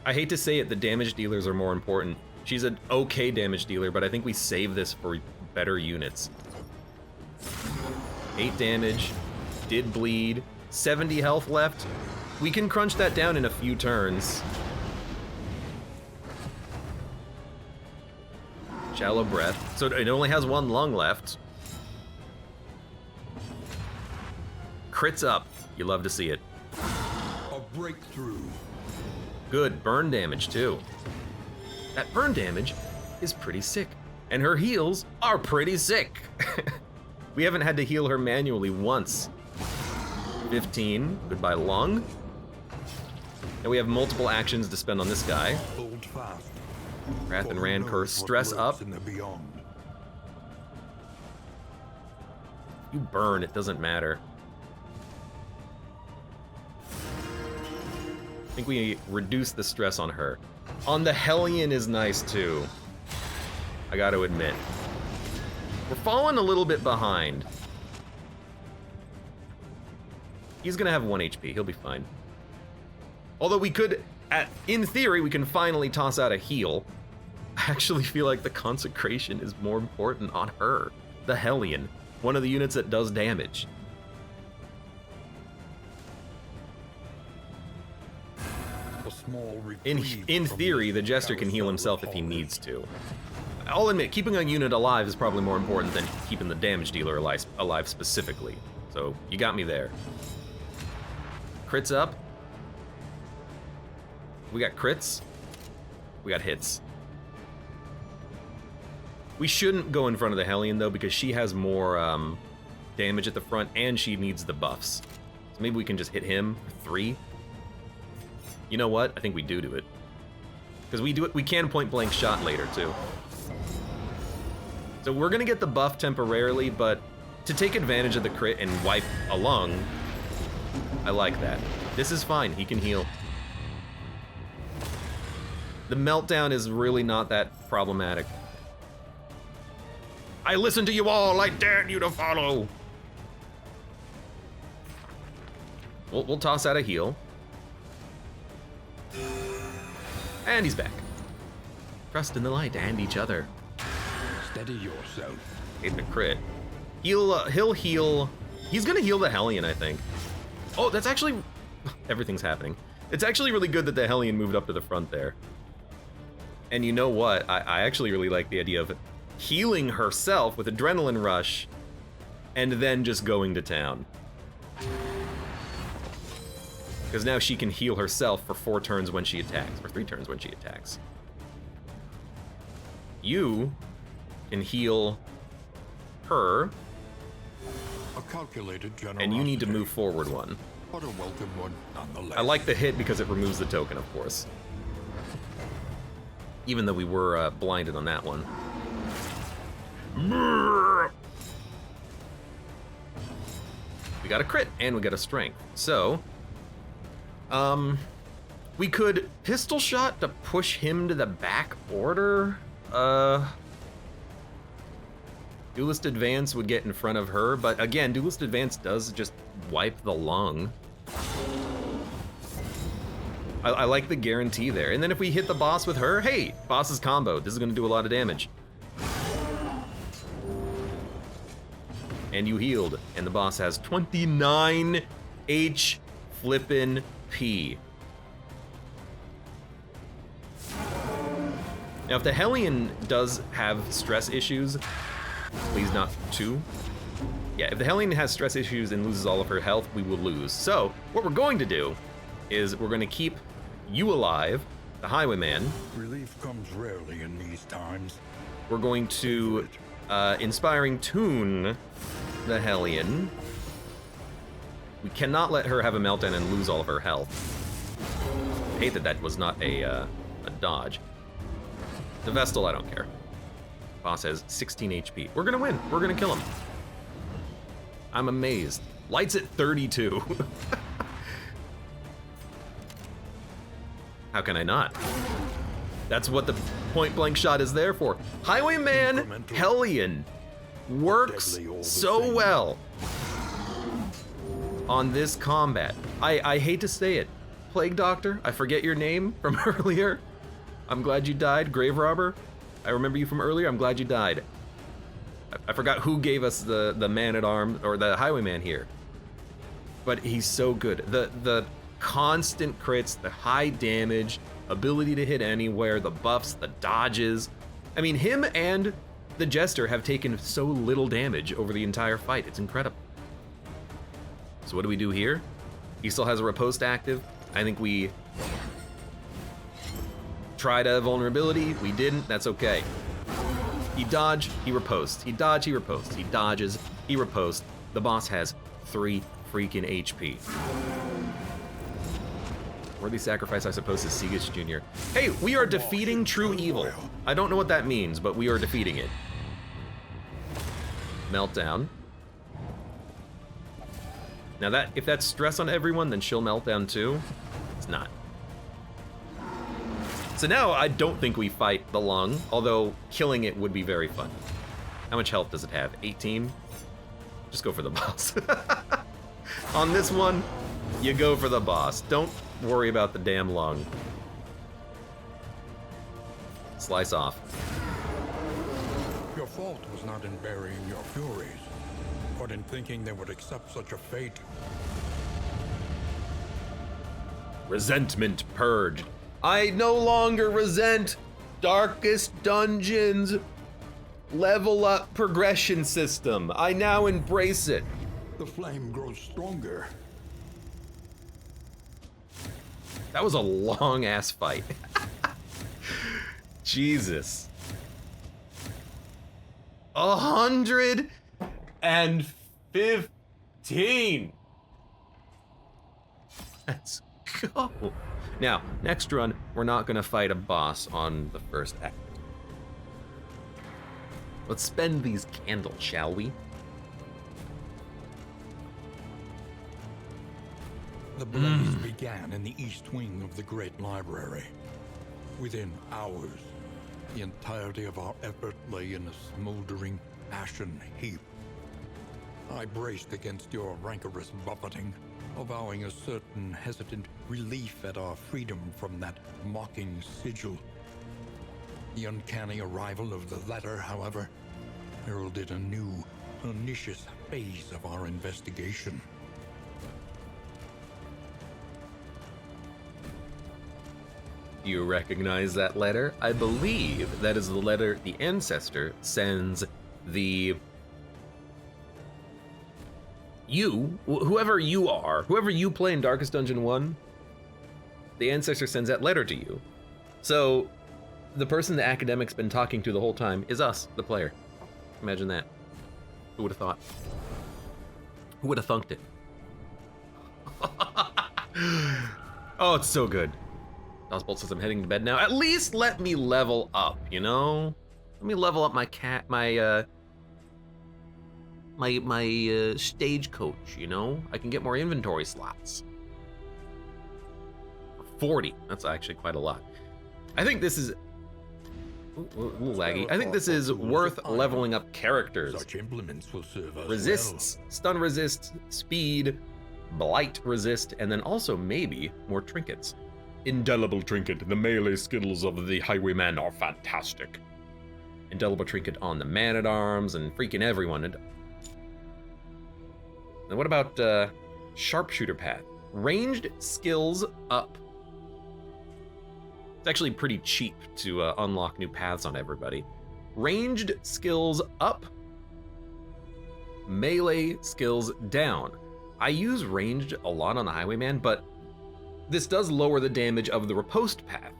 I hate to say it, the damage dealers are more important. She's an okay damage dealer, but I think we save this for better units. 8 damage, did bleed, 70 health left. We can crunch that down in a few turns. Shallow breath. So it only has 1 lung left. Crits up. You love to see it. A breakthrough. Good burn damage too. That burn damage is pretty sick. And her heals are pretty sick. We haven't had to heal her manually once. 15, goodbye lung. And we have multiple actions to spend on this guy. Hold fast. Wrath For and who Rancor, knows what stress lurks up. in the beyond. You burn, it doesn't matter. I think we reduce the stress on her. On the Hellion is nice too. I gotta admit. We're falling a little bit behind. He's gonna have 1 HP, he'll be fine. Although we could, in theory, we can finally toss out a heal. I actually feel like the Consecration is more important on her. The Hellion, one of the units that does damage. In theory, the Jester can heal himself if he needs to. I'll admit, keeping a unit alive is probably more important than keeping the damage dealer alive specifically. So, you got me there. Crits up. We got crits. We got hits. We shouldn't go in front of the Hellion, though, because she has more damage at the front, and she needs the buffs. So maybe we can just hit him for 3. You know what? I think we do it. Because we can point blank shot later too. So we're gonna get the buff temporarily, but to take advantage of the crit and wipe a lung, I like that. This is fine, he can heal. The meltdown is really not that problematic. I listen to you all, I dare you to follow. We'll toss out a heal. And he's back. Trust in the light and each other. Steady yourself. Hate the crit. He'll heal. He's gonna heal the Hellion, I think. Oh, that's actually... Everything's happening. It's actually really good that the Hellion moved up to the front there. And you know what? I actually really like the idea of healing herself with Adrenaline Rush and then just going to town. Because now she can heal herself for 4 turns when she attacks, or 3 turns when she attacks. You can heal her, A calculated generosity. and you need to move forward 1. But a welcome one nonetheless. I like the hit because it removes the token, of course. Even though we were blinded on that one. We got a crit, and we got a strength. So, we could pistol shot to push him to the back order. Duelist Advance would get in front of her, but again, Duelist Advance does just wipe the lung. I like the guarantee there. And then if we hit the boss with her, hey, boss is comboed. This is gonna do a lot of damage. And you healed, and the boss has 29 H flippin' P. Now, if the Hellion does have stress issues, please not 2. Yeah, if the Hellion has stress issues and loses all of her health, we will lose. So, what we're going to do is we're going to keep you alive, the Highwayman. Relief comes rarely in these times. We're going to Inspiring Tune the Hellion. We cannot let her have a meltdown and lose all of her health. I hate that that was not a dodge. The Vestal, I don't care. Boss has 16 HP. We're gonna win. We're gonna kill him. I'm amazed. Lights at 32. How can I not? That's what the point blank shot is there for. Highwayman Hellion works so well on this combat. I hate to say it. Plague Doctor, I forget your name from earlier. I'm glad you died. Grave Robber, I remember you from earlier. I'm glad you died. I forgot who gave us the man-at-arms, or the Highwayman here. But he's so good. The constant crits, the high damage, ability to hit anywhere, the buffs, the dodges. I mean, him and the Jester have taken so little damage over the entire fight. It's incredible. So what do we do here? He still has a riposte active. I think we tried a vulnerability. We didn't. That's okay. He dodge, he riposte. He dodge, he riposte. He dodges, he riposte. The boss has 3 freaking HP. Worthy sacrifice, I suppose, is Sigich Jr. Hey, we are defeating true evil. I don't know what that means, but we are defeating it. Meltdown. Now that, if that's stress on everyone, then she'll meltdown too. It's not. So now I don't think we fight the lung, although killing it would be very fun. How much health does it have? 18? Just go for the boss. On this one, you go for the boss. Don't worry about the damn lung. Slice off. Your fault was not in burying your furies, but in thinking they would accept such a fate. Resentment purged. I no longer resent Darkest Dungeons level up progression system. I now embrace it. The flame grows stronger. That was a long ass fight. Jesus. 150 15! Let's go. Now, next run, we're not gonna fight a boss on the first act. Let's spend these candles, shall we? The blaze began in the east wing of the great library. Within hours, the entirety of our effort lay in a smoldering, ashen heap. I braced against your rancorous buffeting, avowing a certain hesitant relief at our freedom from that mocking sigil. The uncanny arrival of the letter, however, heralded a new, pernicious phase of our investigation. You recognize that letter? I believe that is the letter the ancestor sends the... whoever you are, whoever you play in Darkest Dungeon 1, the ancestor sends that letter to you. So, the person the academic's been talking to the whole time is us, the player. Imagine that. Who would have thought? Who would have thunked it? Oh, it's so good. Dosbolt says I'm heading to bed now. At least let me level up, you know? Let me level up my stagecoach, you know? I can get more inventory slots. 40, that's actually quite a lot. I think this is, a little laggy. I think this is worth leveling up characters. Such implements will serve us Resists, stun resist, speed, blight resist, and then also maybe more trinkets. Indelible trinket. The melee skills of the highwayman are fantastic. Indelible trinket on the man-at-arms and freaking everyone. And what about sharpshooter path? Ranged skills up. It's actually pretty cheap to unlock new paths on everybody. Ranged skills up. Melee skills down. I use ranged a lot on the highwayman, but this does lower the damage of the riposte path.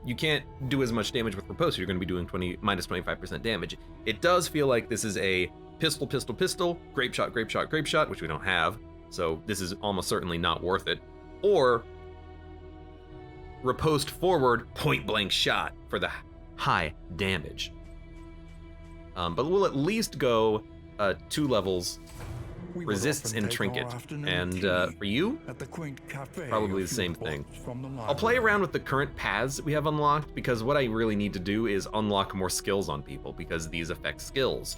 You can't do as much damage with riposte, you're gonna be doing minus 25% damage. It does feel like this is a pistol, pistol, pistol, grape shot, grape shot, grape shot, which we don't have, so this is almost certainly not worth it. Or riposte forward, point blank shot for the high damage. But we'll at least go 2 levels resists and trinket, and for you, probably the same thing. I'll play around with the current paths that we have unlocked, because what I really need to do is unlock more skills on people, because these affect skills.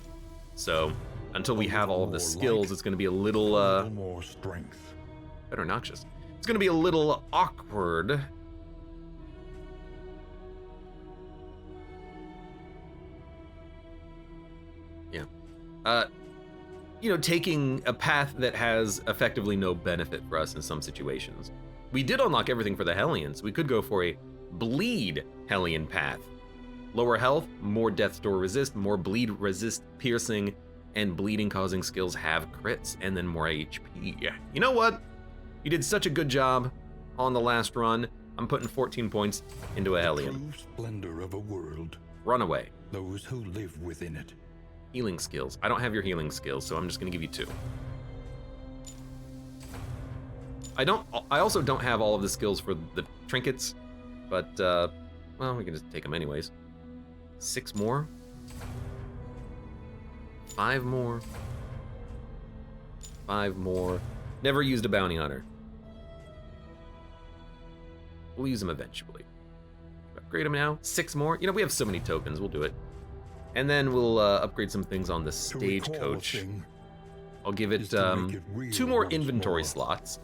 So until we have all of the skills, it's going to be a little more strength. better noxious. It's going to be a little awkward. Yeah. You know, taking a path that has effectively no benefit for us in some situations. We did unlock everything for the Hellions. We could go for a bleed Hellion path. Lower health, more death's door resist, more bleed resist piercing, and bleeding causing skills have crits, and then more HP. You know what? You did such a good job on the last run. I'm putting 14 points into a Hellion. True splendor of a world. Runaway. Those who live within it. Healing skills. I don't have your healing skills, so I'm just gonna give you 2. I also don't have all of the skills for the trinkets, but, well, we can just take them anyways. 6 more. 5 more. 5 more. Never used a bounty hunter. We'll use them eventually. Upgrade them now. 6 more. You know, we have so many tokens, we'll do it. And then we'll upgrade some things on the stagecoach. I'll give it 2 more inventory slots.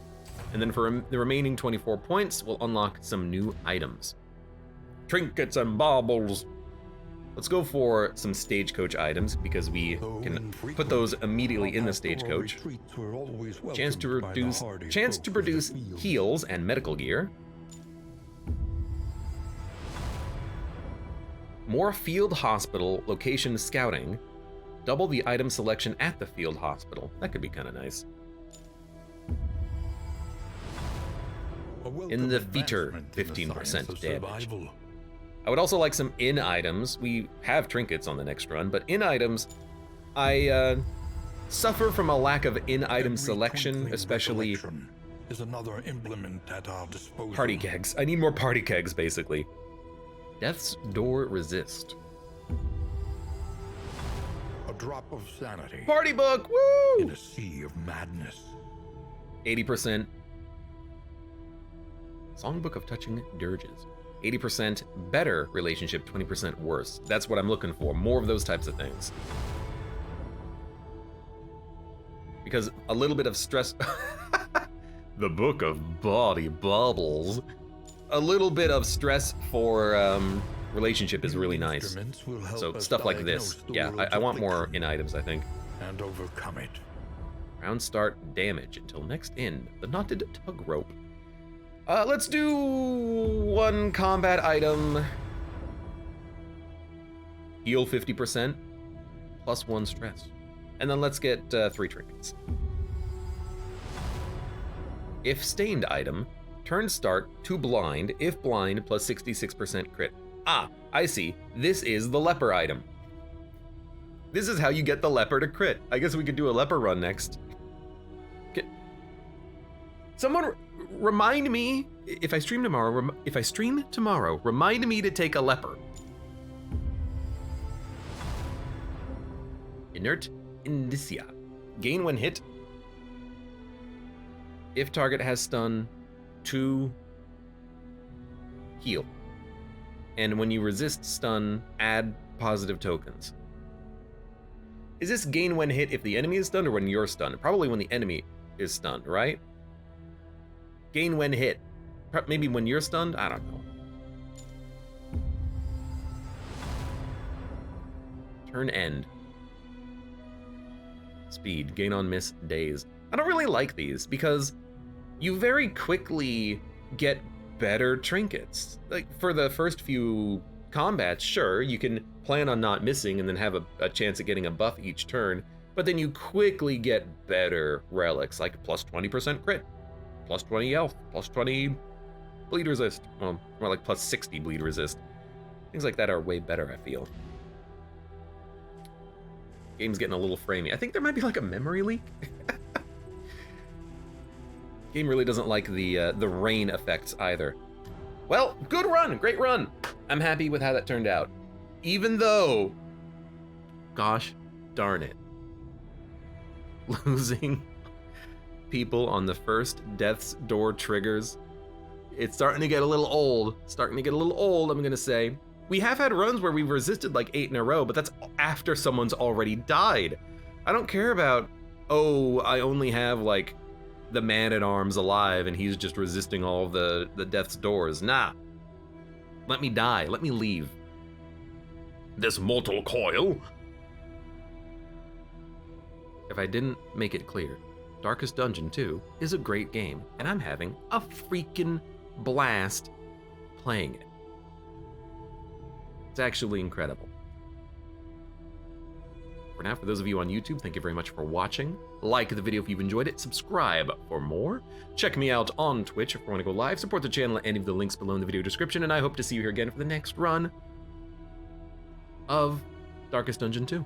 And then for the remaining 24 points, we'll unlock some new items. Trinkets and baubles. Let's go for some stagecoach items, because we can put those immediately in the stagecoach. Chance to produce heals and medical gear. More field hospital location scouting. Double the item selection at the field hospital. That could be kind of nice. In the feature, 15% damage. I would also like some in items. We have trinkets on the next run, but in items, I suffer from a lack of in-item Every selection, twinkling especially recollection is another implement at our disposal. party kegs. I need more party kegs, basically. Death's Door Resist. A drop of sanity Party book, in woo! a sea of madness. 80%. Songbook of Touching Dirges. 80% better relationship, 20% worse. That's what I'm looking for. More of those types of things. Because a little bit of stress... The Book of Body Bubbles. A little bit of stress for relationship is really nice. Instruments will help So us stuff like this. diagnose the Yeah, world's I want more affliction in items, I think. and overcome it. Round start damage until next end. The knotted tug rope. Let's do one combat item. Heal 50%, plus 1 stress. And then let's get 3 trinkets. If stained item, turn start to blind, if blind, plus 66% crit. Ah, I see. This is the leper item. This is how you get the leper to crit. I guess we could do a leper run next. Someone remind me, if I stream tomorrow, remind me to take a leper. Inert Indicia. Gain when hit. If target has stun, 2 heal. And when you resist stun, add positive tokens. Is this gain when hit if the enemy is stunned or when you're stunned? Probably when the enemy is stunned, right? Gain when hit. Maybe when you're stunned? I don't know. Turn end. Speed. Gain on miss days. I don't really like these because you very quickly get better trinkets. Like for the first few combats, sure, you can plan on not missing and then have a chance at getting a buff each turn, but then you quickly get better relics, like plus 20% crit, plus 20 health, plus 20 bleed resist, well, more like plus 60 bleed resist. Things like that are way better, I feel. Game's getting a little framey. I think there might be like a memory leak. Game really doesn't like the rain effects either. Well, good run, great run. I'm happy with how that turned out. Even though, gosh darn it, losing people on the first Death's Door triggers, it's starting to get a little old. I'm gonna say. We have had runs where we've resisted like 8 in a row, but that's after someone's already died. I don't care about, oh, I only have like the man-at-arms alive and he's just resisting all of the Death's Doors. Nah. Let me die. Let me leave this mortal coil. If I didn't make it clear, Darkest Dungeon 2 is a great game, and I'm having a freaking blast playing it. It's actually incredible. For now, for those of you on YouTube, thank you very much for watching. Like the video if you've enjoyed it, subscribe for more. Check me out on Twitch if you want to go live, support the channel at any of the links below in the video description, and I hope to see you here again for the next run of Darkest Dungeon 2.